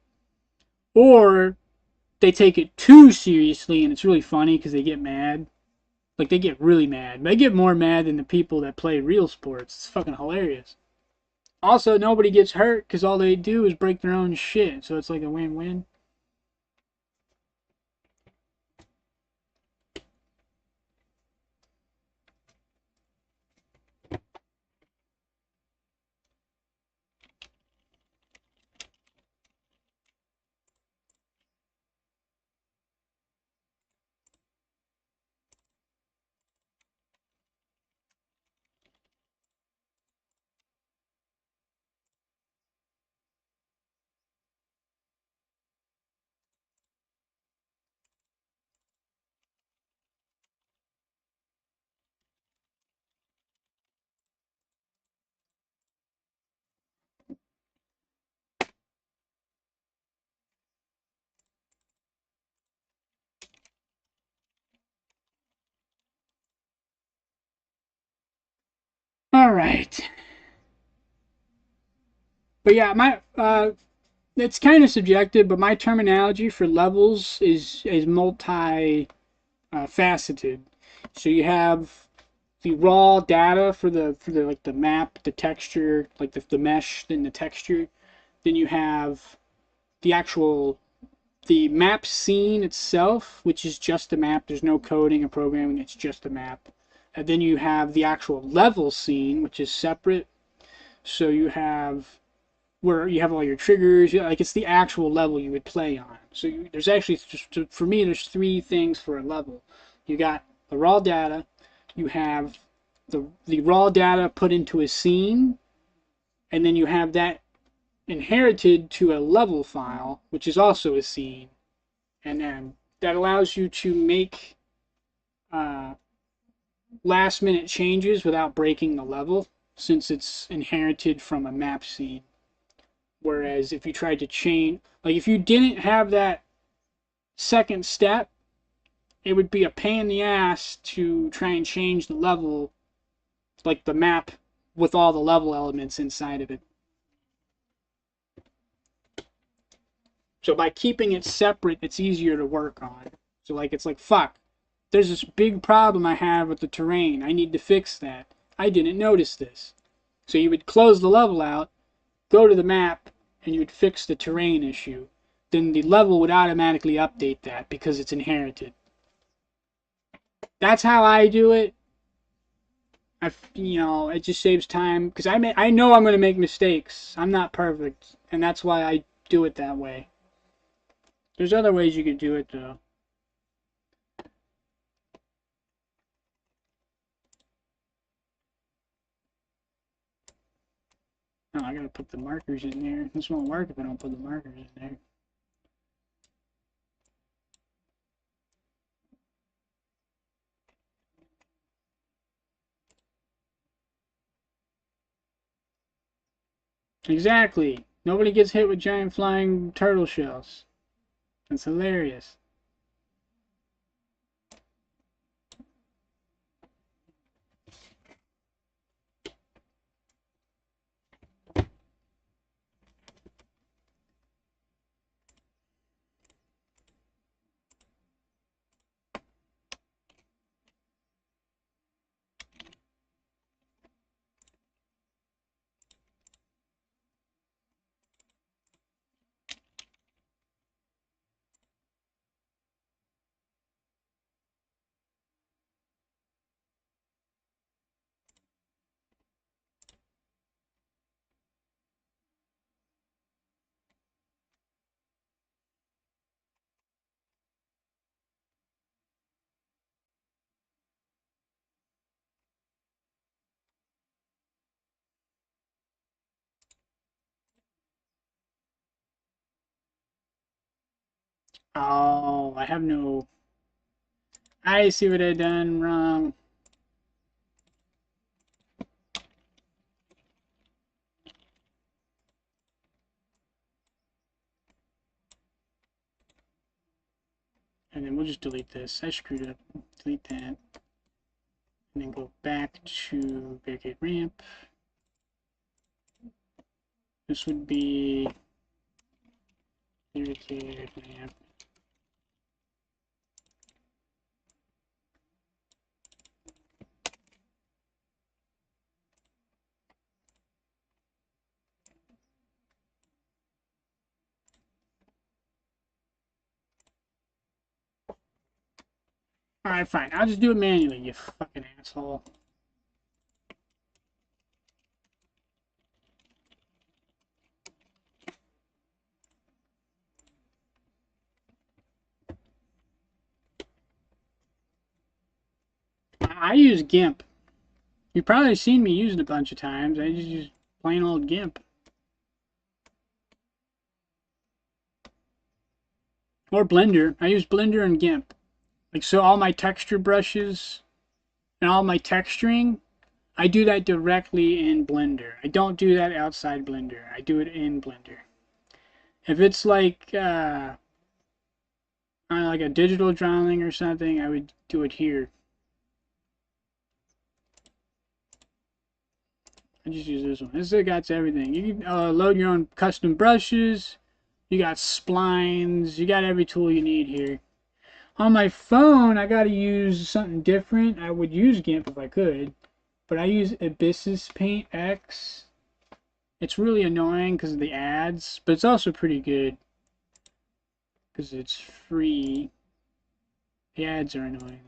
or they take it too seriously and it's really funny because they get mad. Like they get really mad. They get more mad than the people that play real sports. It's fucking hilarious. Also, nobody gets hurt because all they do is break their own shit. So it's like a win-win. All right. But yeah, it's kind of subjective, but my terminology for levels is multi faceted. So you have the raw data for the like the map, the texture, like the mesh, then the texture. Then you have the actual the map scene itself, which is just a map. There's no coding or programming. It's just a map. And then you have the actual level scene, which is separate. So you have where you have all your triggers, like it's the actual level you would play on. So there's actually, for me, there's three things for a level. You got the raw data, you have the raw data put into a scene, and then you have that inherited to a level file, which is also a scene, and then that allows you to make uh, last minute changes without breaking the level, since it's inherited from a map scene. Whereas if you tried to change, like if you didn't have that second step, it would be a pain in the ass to try and change the level, like the map with all the level elements inside of it. So by keeping it separate, it's easier to work on. So like it's like, fuck, there's this big problem I have with the terrain. I need to fix that. I didn't notice this. So you would close the level out, go to the map, and you would fix the terrain issue. Then the level would automatically update that because it's inherited. That's how I do it. you know, it just saves time because I know I'm gonna make mistakes. I'm not perfect, and that's why I do it that way. There's other ways you could do it though. Oh, I gotta put the markers in there. This won't work if I don't put the markers in there. Exactly. Nobody gets hit with giant flying turtle shells. That's hilarious. Oh, I have no. I see what I done wrong. And then we'll just delete this. I screwed up. Delete that. And then go back to barricade ramp. This would be barricade ramp. Alright, fine. I'll just do it manually, you fucking asshole. I use GIMP. You've probably seen me use it a bunch of times. I just use plain old GIMP. Or Blender. I use Blender and GIMP. Like, so all my texture brushes and all my texturing, I do that directly in Blender. I don't do that outside Blender. I do it in Blender. If it's like, like a digital drawing or something, I would do it here. I just use this one. This got everything. You can load your own custom brushes. You got splines. You got every tool you need here. On my phone, I gotta use something different. I would use GIMP if I could, but I use Abyssus Paint X. It's really annoying because of the ads, but it's also pretty good because it's free. The ads are annoying.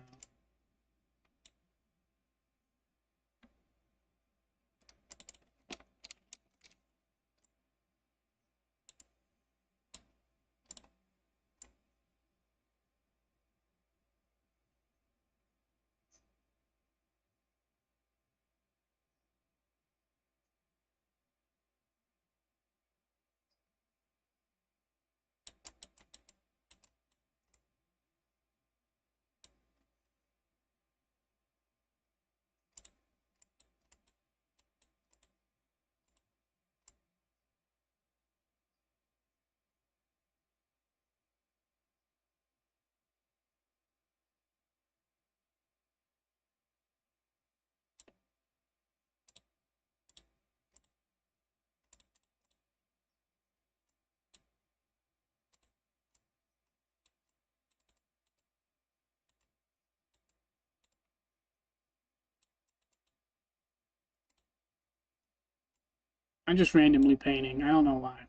I'm just randomly painting. I don't know why.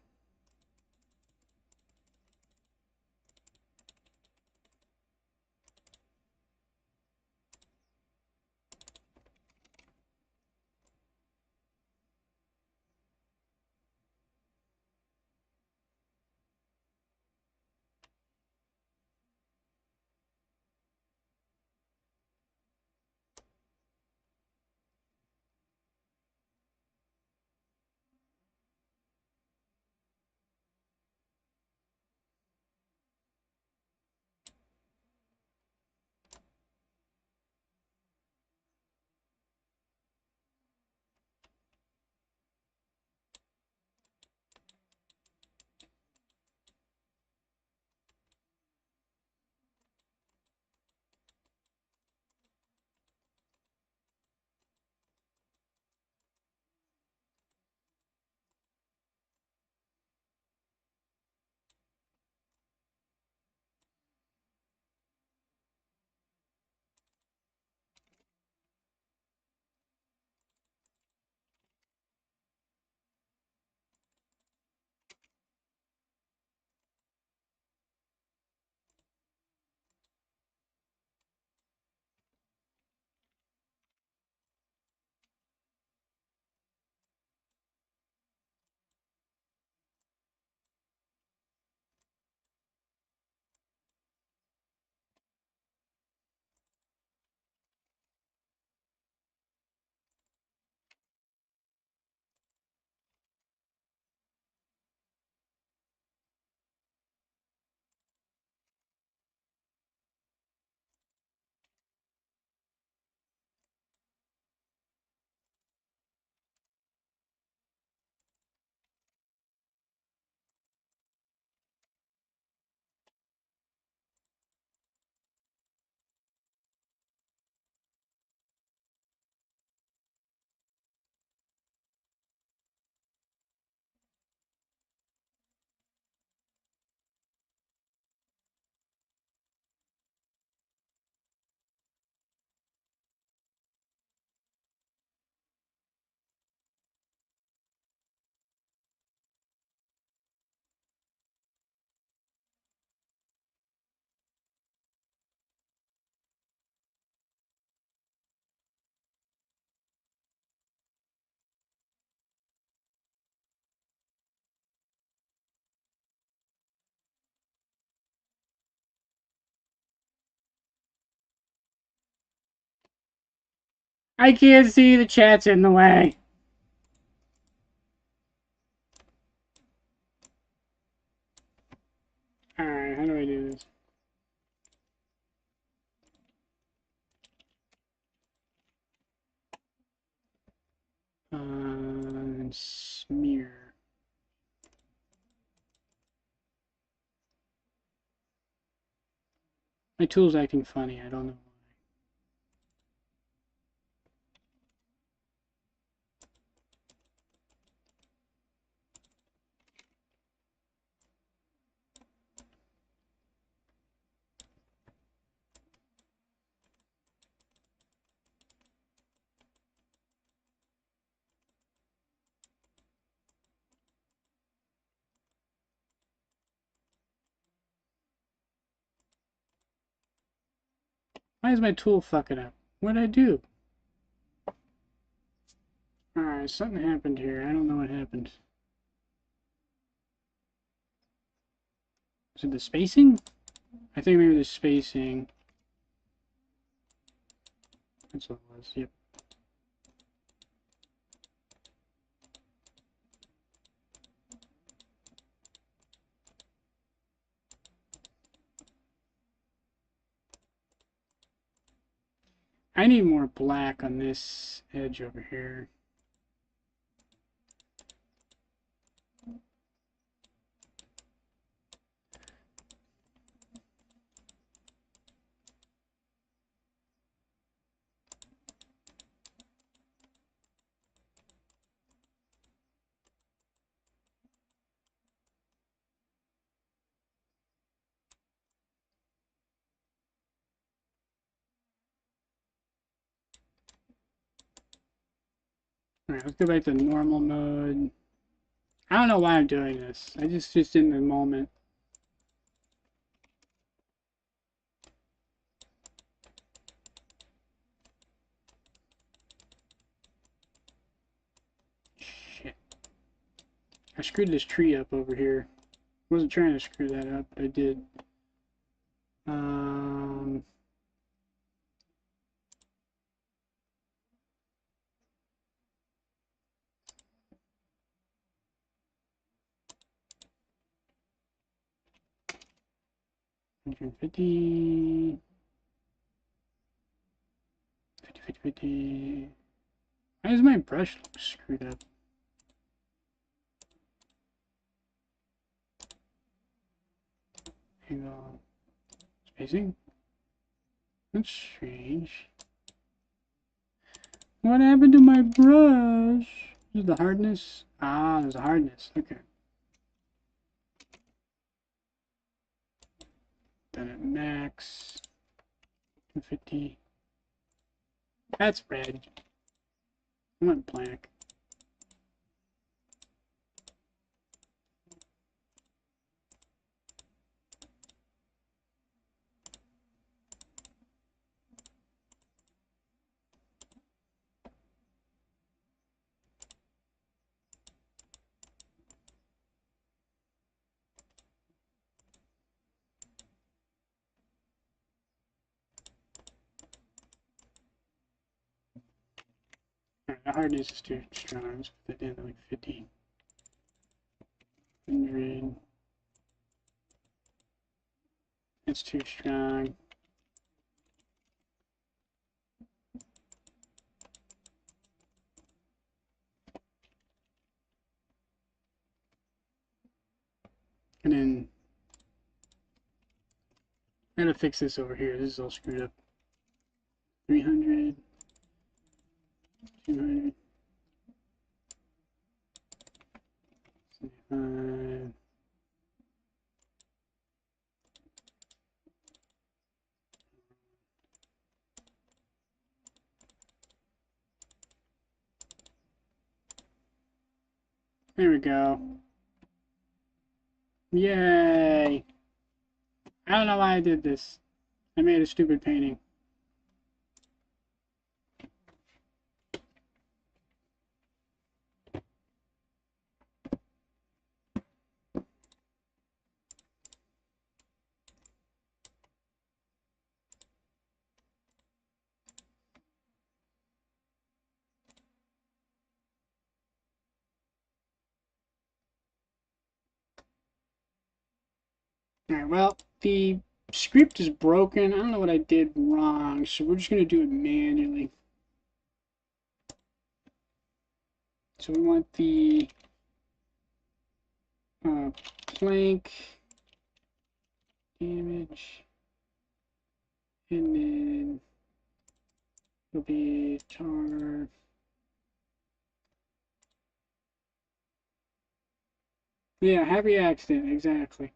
I can't see, the chat's in the way. Alright, how do I do this? Smear. My tool's acting funny, I don't know. Why is my tool fucking up? What'd I do? Alright, something happened here. I don't know what happened. Is it the spacing? I think maybe the spacing. That's what it was, yep. I need more black on this edge over here. Alright, let's go back to normal mode. I don't know why I'm doing this. I just in the moment. Shit. I screwed this tree up over here. Wasn't trying to screw that up, but I did. Um... $150. 50. Why does my brush look screwed up? Hang on. Spacing? That's strange. What happened to my brush? Is it the hardness? Ah, there's a hardness. Okay. Then at max. 250. That's red. I want black. Alright, the hardness is too strong. Let's put that down to like 50. 100. That's too strong. And then I gotta fix this over here. This is all screwed up. 300. 200. 75. There we go. Yay! I don't know why I did this. I made a stupid painting. Alright, well, the script is broken. I don't know what I did wrong, so we're just going to do it manually. So we want the plank damage, and then it'll be tar. Yeah, happy accident, exactly.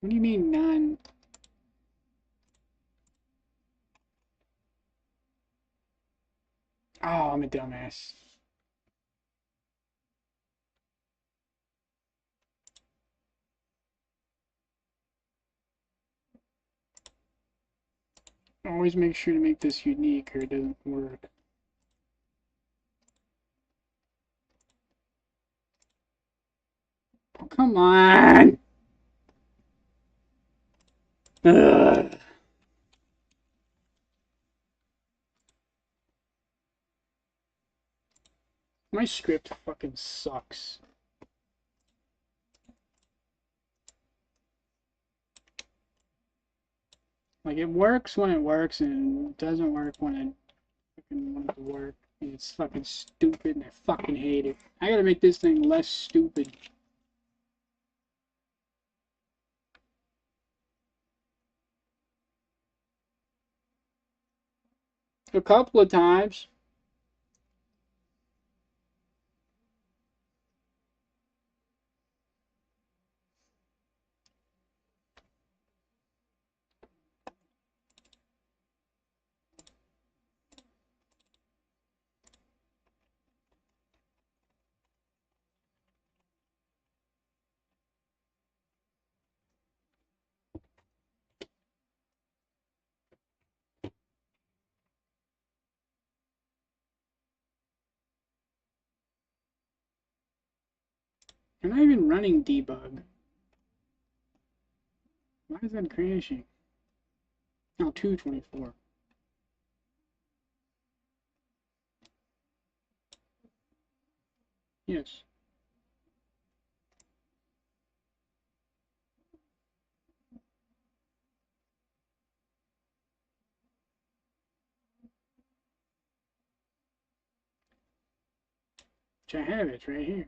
What do you mean none? Oh, I'm a dumbass. Always make sure to make this unique or it doesn't work. Oh, come on! Ugh. My script fucking sucks. Like, it works when it works, and it doesn't work when it fucking wants to work. And it's fucking stupid, and I fucking hate it. I gotta make this thing less stupid. A couple of times. I'm not even running debug. Why is that crashing? Oh, 224. Yes. Which I have it right here.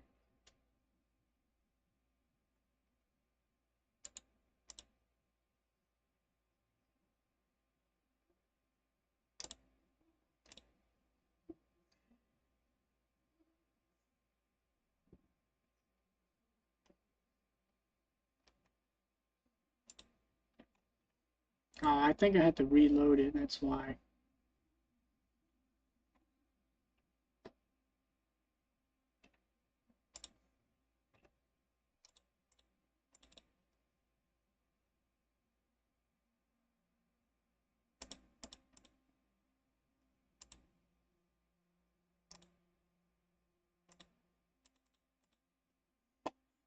Oh, I think I had to reload it, that's why.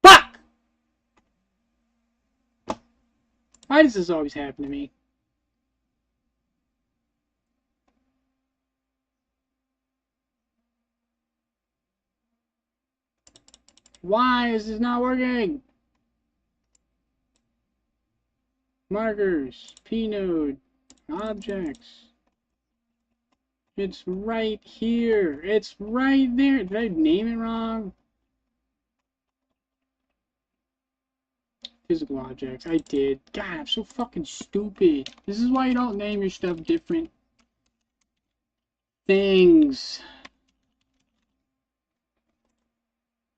Fuck! Why does this always happen to me? Why is this not working? Markers, P-node, objects. It's right here. It's right there. Did I name it wrong? Physical objects. I did. God, I'm so fucking stupid. This is why you don't name your stuff different things.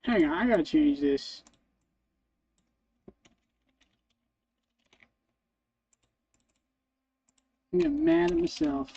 Hang on, I gotta change this. I'm getting mad at myself.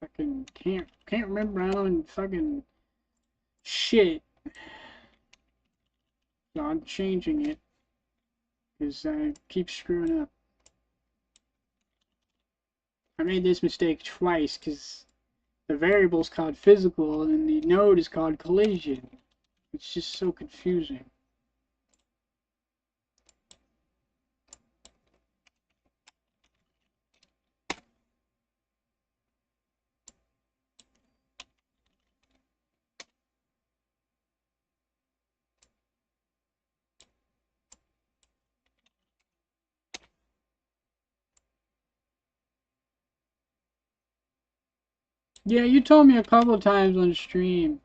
Fucking can't remember my own fucking shit. So I'm changing it because I keep screwing up. I made this mistake twice because the variable is called physical and the node is called collision. It's just so confusing. Yeah, you told me a couple of times on stream.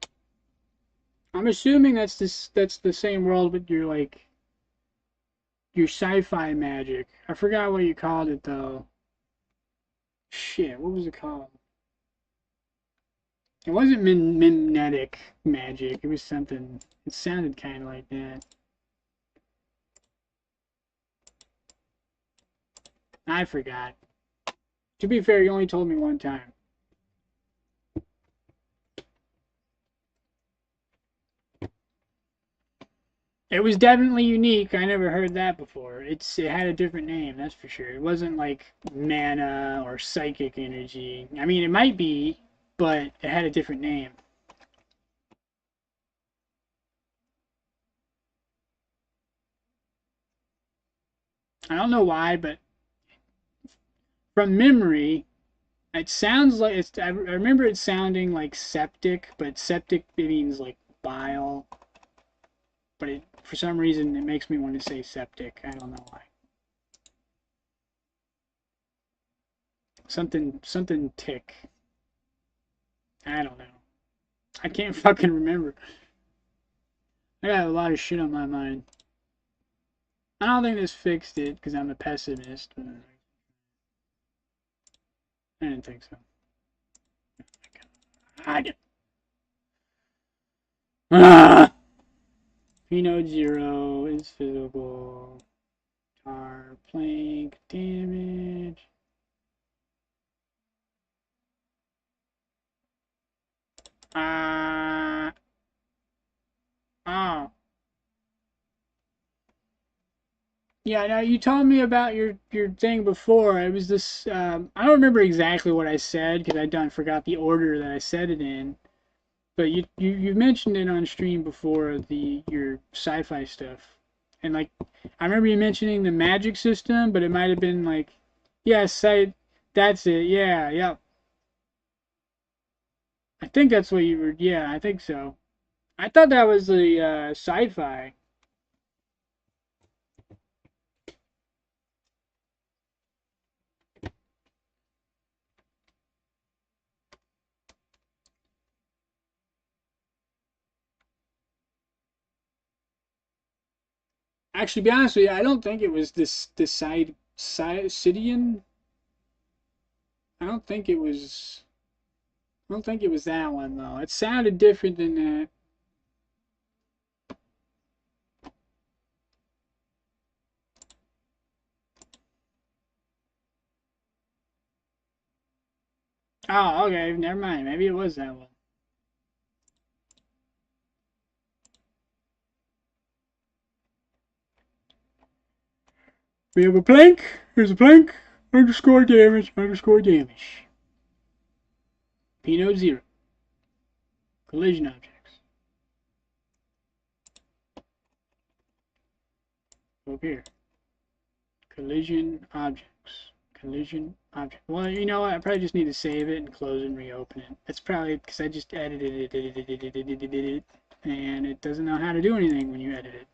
I'm assuming that's the same world, but you're like your sci-fi magic. I forgot what you called it though. Shit, what was it called? It wasn't mimetic magic. It was something. It sounded kind of like that. I forgot. To be fair, you only told me one time. It was definitely unique. I never heard that before. It had a different name, that's for sure. It wasn't like mana or psychic energy. I mean, it might be, but it had a different name. I don't know why, but from memory, it sounds like it's. I remember it sounding like septic, but septic means like bile. But for some reason, it makes me want to say septic. I don't know why. Something tick. I don't know. I can't fucking remember. I got a lot of shit on my mind. I don't think this fixed it because I'm a pessimist. But I didn't think so. I did. Ah! P-node 0 is physical. Tar, plank, damage. Oh. Yeah, now you told me about your thing before. It was this. I don't remember exactly what I said because forgot the order that I said it in. But you mentioned it on stream before your sci-fi stuff, and like I remember you mentioning the magic system, but it might have been like, yes, that's it. Yeah, yeah. I think that's what you were. Yeah, I think so. I thought that was the sci-fi. Actually, to be honest with you, I don't think it was this Sidian. I don't think it was. I don't think it was that one though. It sounded different than that. Oh, okay, never mind. Maybe it was that one. We have a plank. Here's a plank. Underscore damage. Underscore damage. P-node 0. Collision objects. Over here. Collision objects. Collision object. Well, you know what? I probably just need to save it and close it and reopen it. That's probably because I just edited it, and it doesn't know how to do anything when you edit it.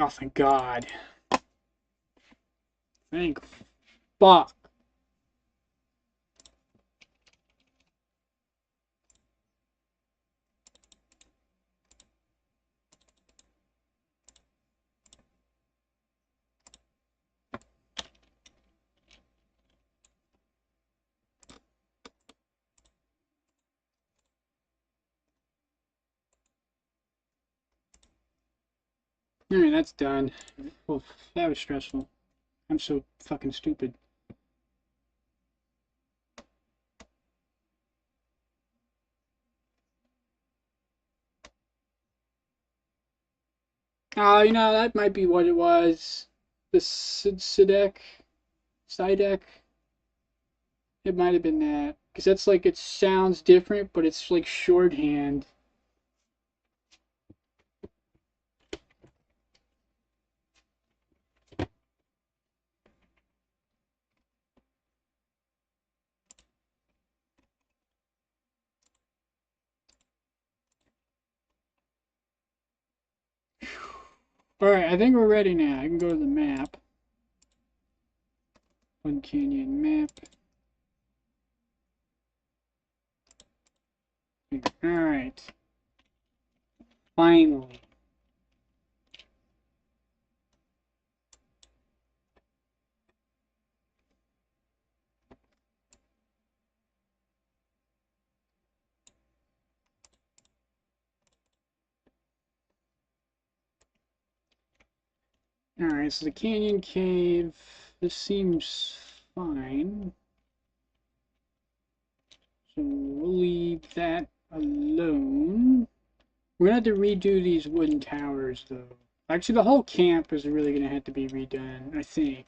Oh, thank God. Thank fuck. Alright, that's done. Well, that was stressful. I'm so fucking stupid. Oh, you know, that might be what it was. The Sidek. It might have been that. Because that's like, it sounds different, but it's like shorthand. Alright, I think we're ready now. I can go to the map. Blood Canyon map. Alright. Finally. Alright, so the canyon cave. This seems fine. So we'll leave that alone. We're gonna have to redo these wooden towers, though. Actually, the whole camp is really gonna have to be redone, I think.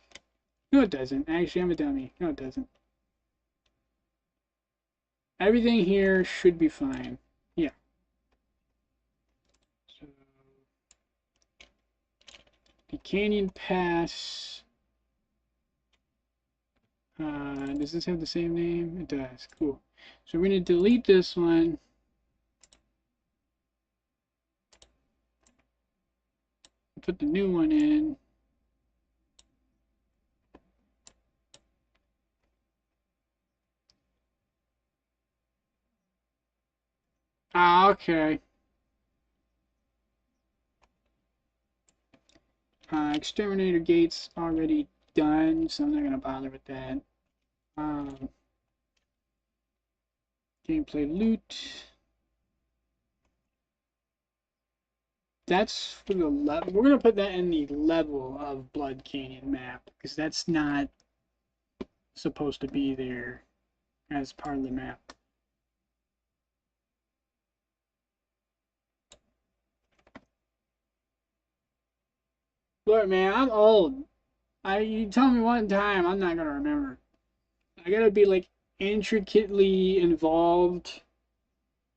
No, it doesn't. Actually, I'm a dummy. No, it doesn't. Everything here should be fine. Yeah. So, the Canyon Pass. Does this have the same name? It does. Cool. So we're going to delete this one. Put the new one in. Ah, okay. Exterminator gate's already done, so I'm not going to bother with that. Gameplay loot. That's for the level. We're going to put that in the level of Blood Canyon map, because that's not supposed to be there as part of the map. Look, man, I'm old. You tell me one time, I'm not gonna remember. I gotta be like intricately involved,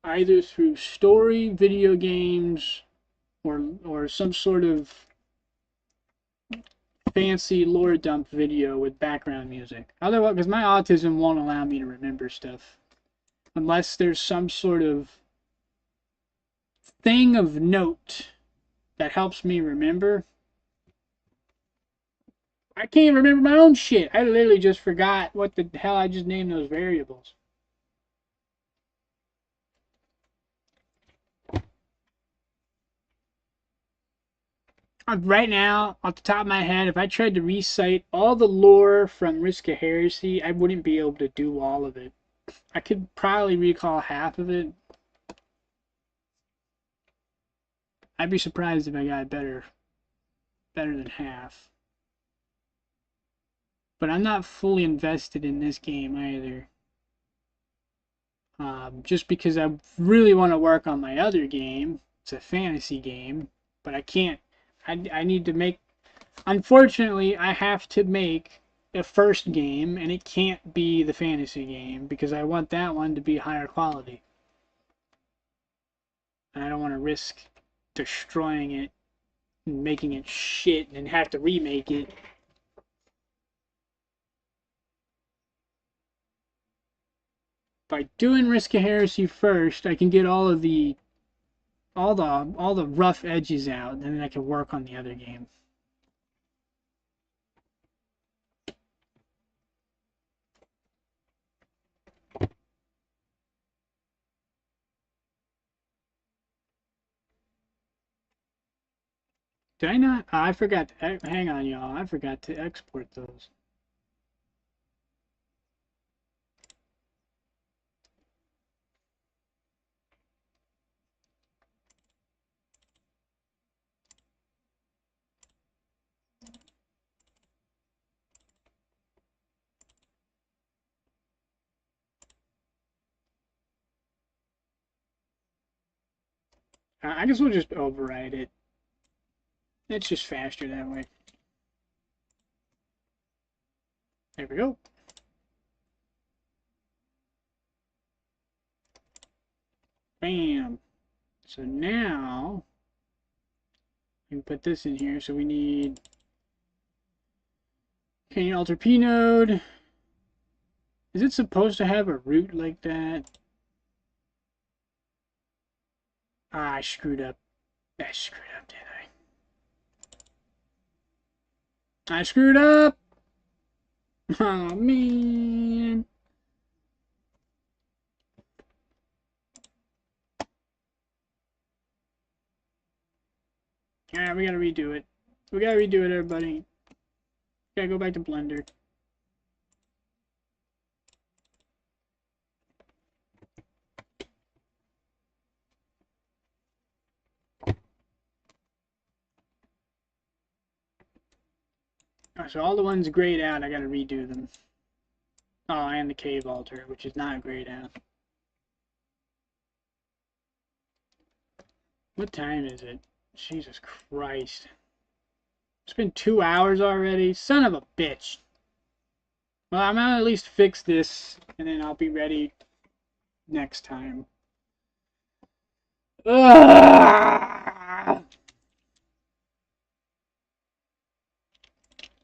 either through story, video games, or some sort of fancy lore dump video with background music. Otherwise, because my autism won't allow me to remember stuff unless there's some sort of thing of note that helps me remember. I can't remember my own shit. I literally just forgot what the hell I just named those variables. Right now, off the top of my head, if I tried to recite all the lore from Risk of Heresy, I wouldn't be able to do all of it. I could probably recall half of it. I'd be surprised if I got better than half. But I'm not fully invested in this game either. Just because I really want to work on my other game. It's a fantasy game, but I can't. I need to make. Unfortunately, I have to make a first game, and it can't be the fantasy game because I want that one to be higher quality. And I don't want to risk destroying it and making it shit and have to remake it. By doing Risk of Heresy first, I can get all the rough edges out, and then I can work on the other game. Did I not? Oh, I forgot. Hang on, y'all. I forgot to export those. I guess we'll just override it. It's just faster that way. There we go. Bam. So now we can put this in here. So we need Canyon Alter P node. Is it supposed to have a root like that? Ah, I screwed up. I screwed up, didn't I? I screwed up! Oh, man. Alright, we gotta redo it. We gotta redo it, everybody. Gotta go back to Blender. So all the ones grayed out, I gotta redo them. Oh, and the cave altar, which is not grayed out. What time is it? Jesus Christ. It's been 2 hours already? Son of a bitch. Well, I'm gonna at least fix this, and then I'll be ready next time. Ugh!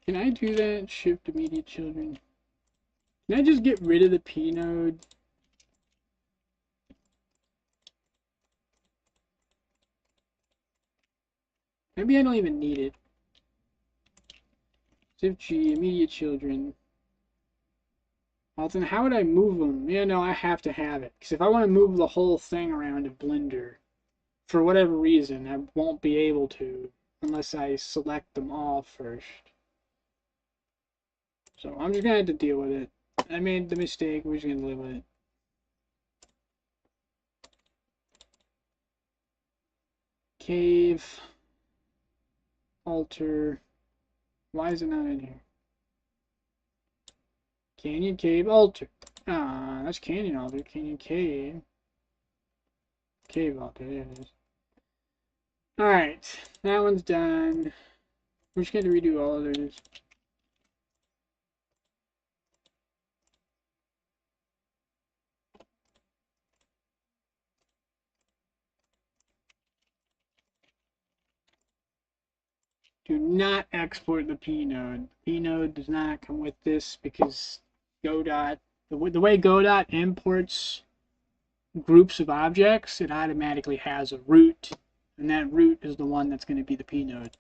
Can I do that? Shift immediate children. Can I just get rid of the P node? Maybe I don't even need it. Shift G, immediate children. Well, then how would I move them? Yeah, no, I have to have it. Because if I want to move the whole thing around in Blender, for whatever reason, I won't be able to unless I select them all first. So I'm just going to have to deal with it. I made the mistake. We're just going to live with it. Cave. Alter. Why is it not in here? Canyon Cave Alter. Ah, that's Canyon Alter. Canyon Cave. Cave Alter. There it is. Alright. That one's done. We're just going to redo all of those. Do not export the P node. The P node does not come with this because Godot, the way Godot imports groups of objects, it automatically has a root, and that root is the one that's going to be the P node.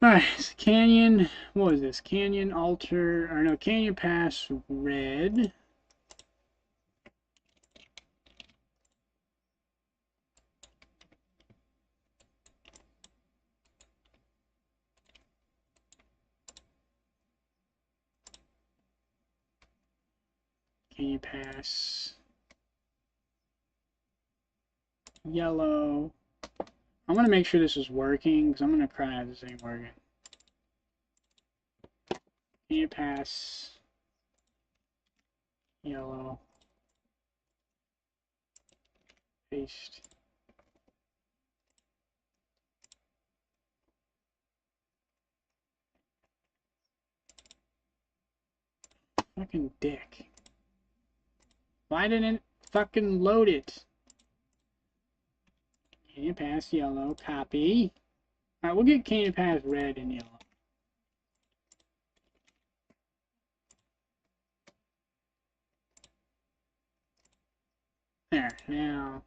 Alright, so Canyon, what was this? Canyon Alter, or no, Canyon Pass Red. Canyon Pass Yellow. I'm going to make sure this is working, because I'm going to cry if this ain't working. Canyon Pass Yellow. Paste. Fucking dick. Why didn't it fucking load it? Canyon Pass Yellow. Copy. Alright, we'll get Canyon Pass Red and Yellow. There, now.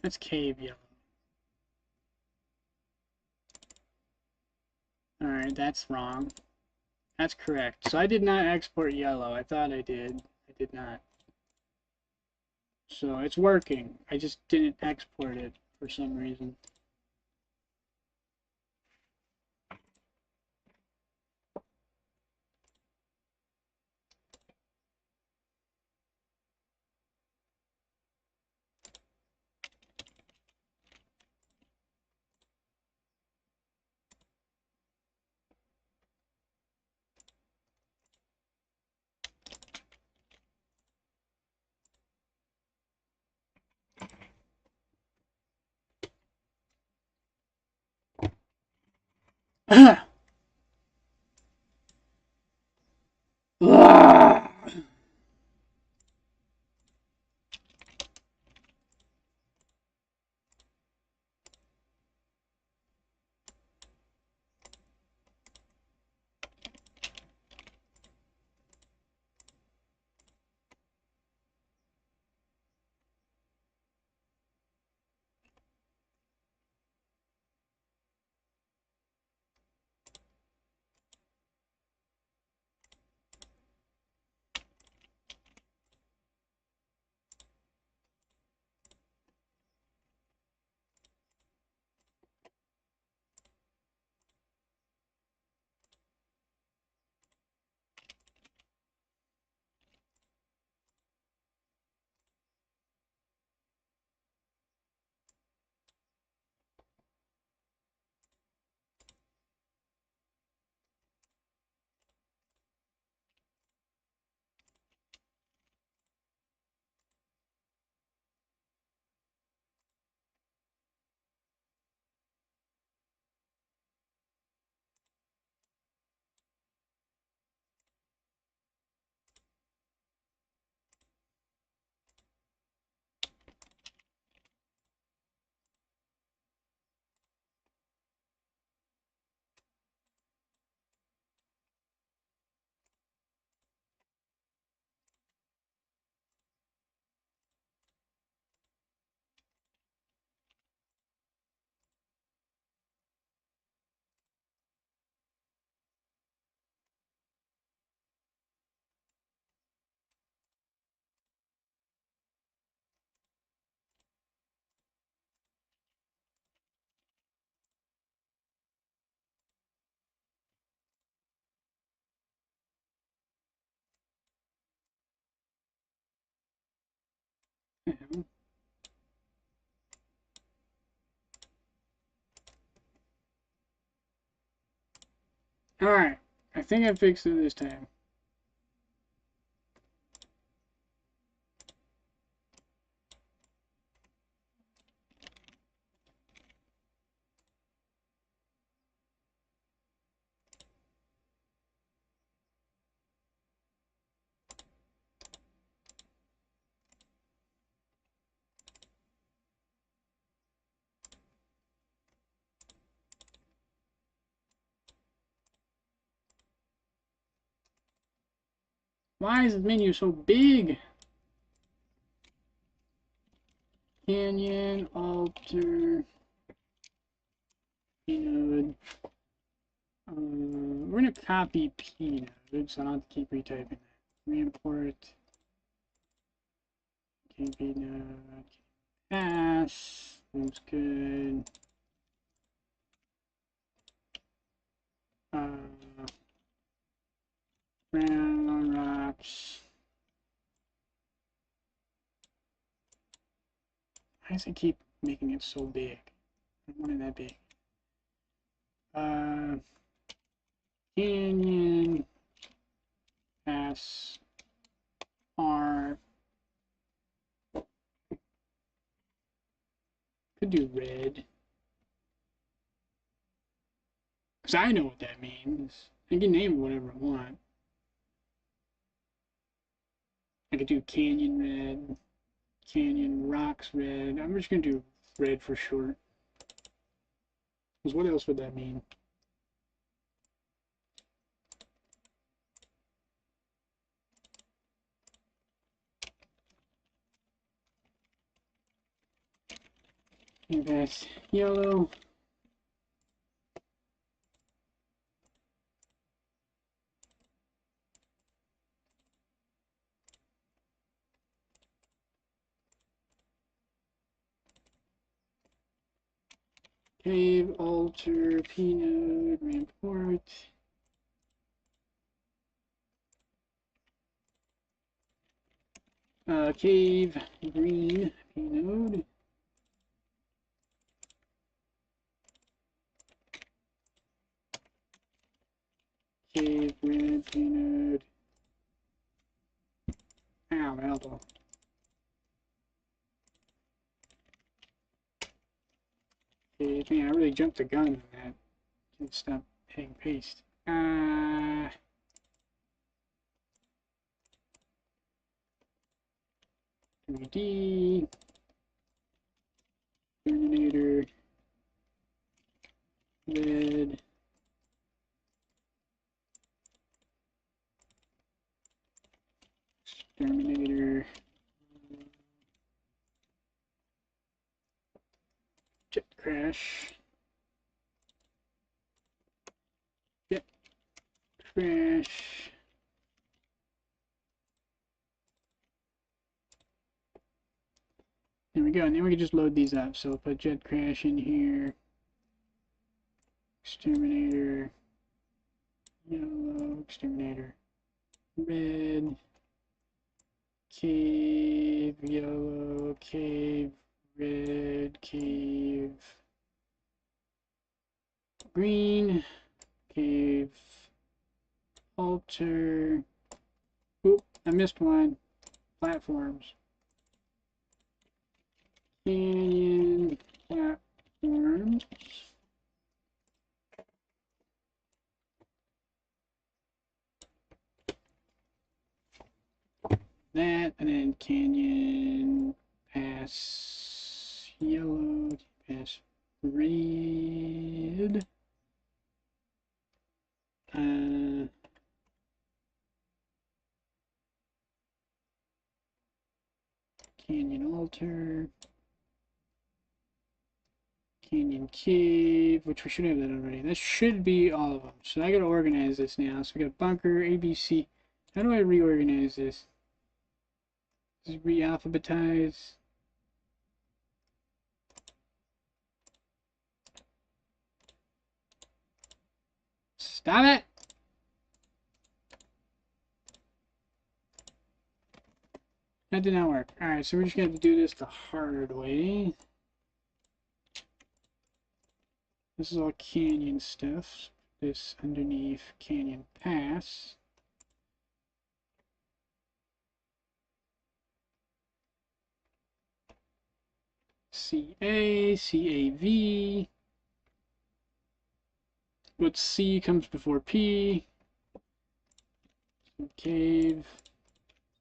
That's Cave Yellow. Alright, that's wrong. That's correct. So I did not export yellow. I thought I did. I did not. So it's working. I just didn't export it for some reason. Alright, I think I fixed it this time. Why is the menu so big? Canyon, alter, P-node. We're going to copy P-node, so I don't have to keep retyping that. Re-import P-node. Pass. Looks good. Brown rocks. Why does it keep making it so big? I don't want it that big. Canyon. Pass. R. Could do red. Because I know what that means. I can name it whatever I want. I could do canyon red, canyon rocks red. I'm just going to do red for short. Because what else would that mean? That's yellow. Cave, alter, p-node, re-import. Cave, green, p-node. Cave, red, p-node. Ow, my elbow. Okay, man, I really jumped the gun on that. Can't stop Hang paste. 3D. Terminator. Red. Terminator. Jet crash. Jet crash. There we go, and then we can just load these up. So we'll put jet crash in here. Exterminator. Yellow. Exterminator. Red. Cave. Yellow. Cave. Red. Cave. Green. Cave. Alter. Oop, I missed one. Platforms. Canyon. Platforms. That, and then canyon, pass yellow, pass red, canyon altar, canyon cave, which we should have that already. That should be all of them. So I gotta organize this now. So we got bunker, ABC. How do I reorganize this? Just re-alphabetize. Stop it! That did not work. Alright, so we're just going to do this the hard way. This is all canyon stuff. This underneath canyon pass. CA, CAV. But C comes before P. Cave.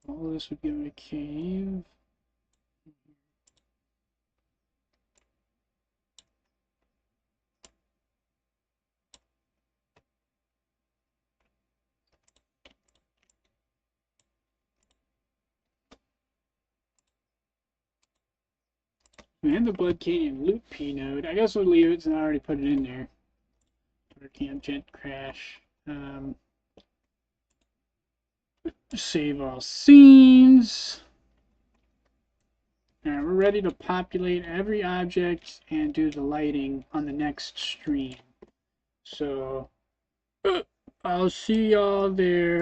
All this would go to cave. We had the Blood Canyon loop P node. I guess we'll leave it since I already put it in there. Camp jet crash. Save all scenes. Alright, we're ready to populate every object and do the lighting on the next stream. So, I'll see y'all there.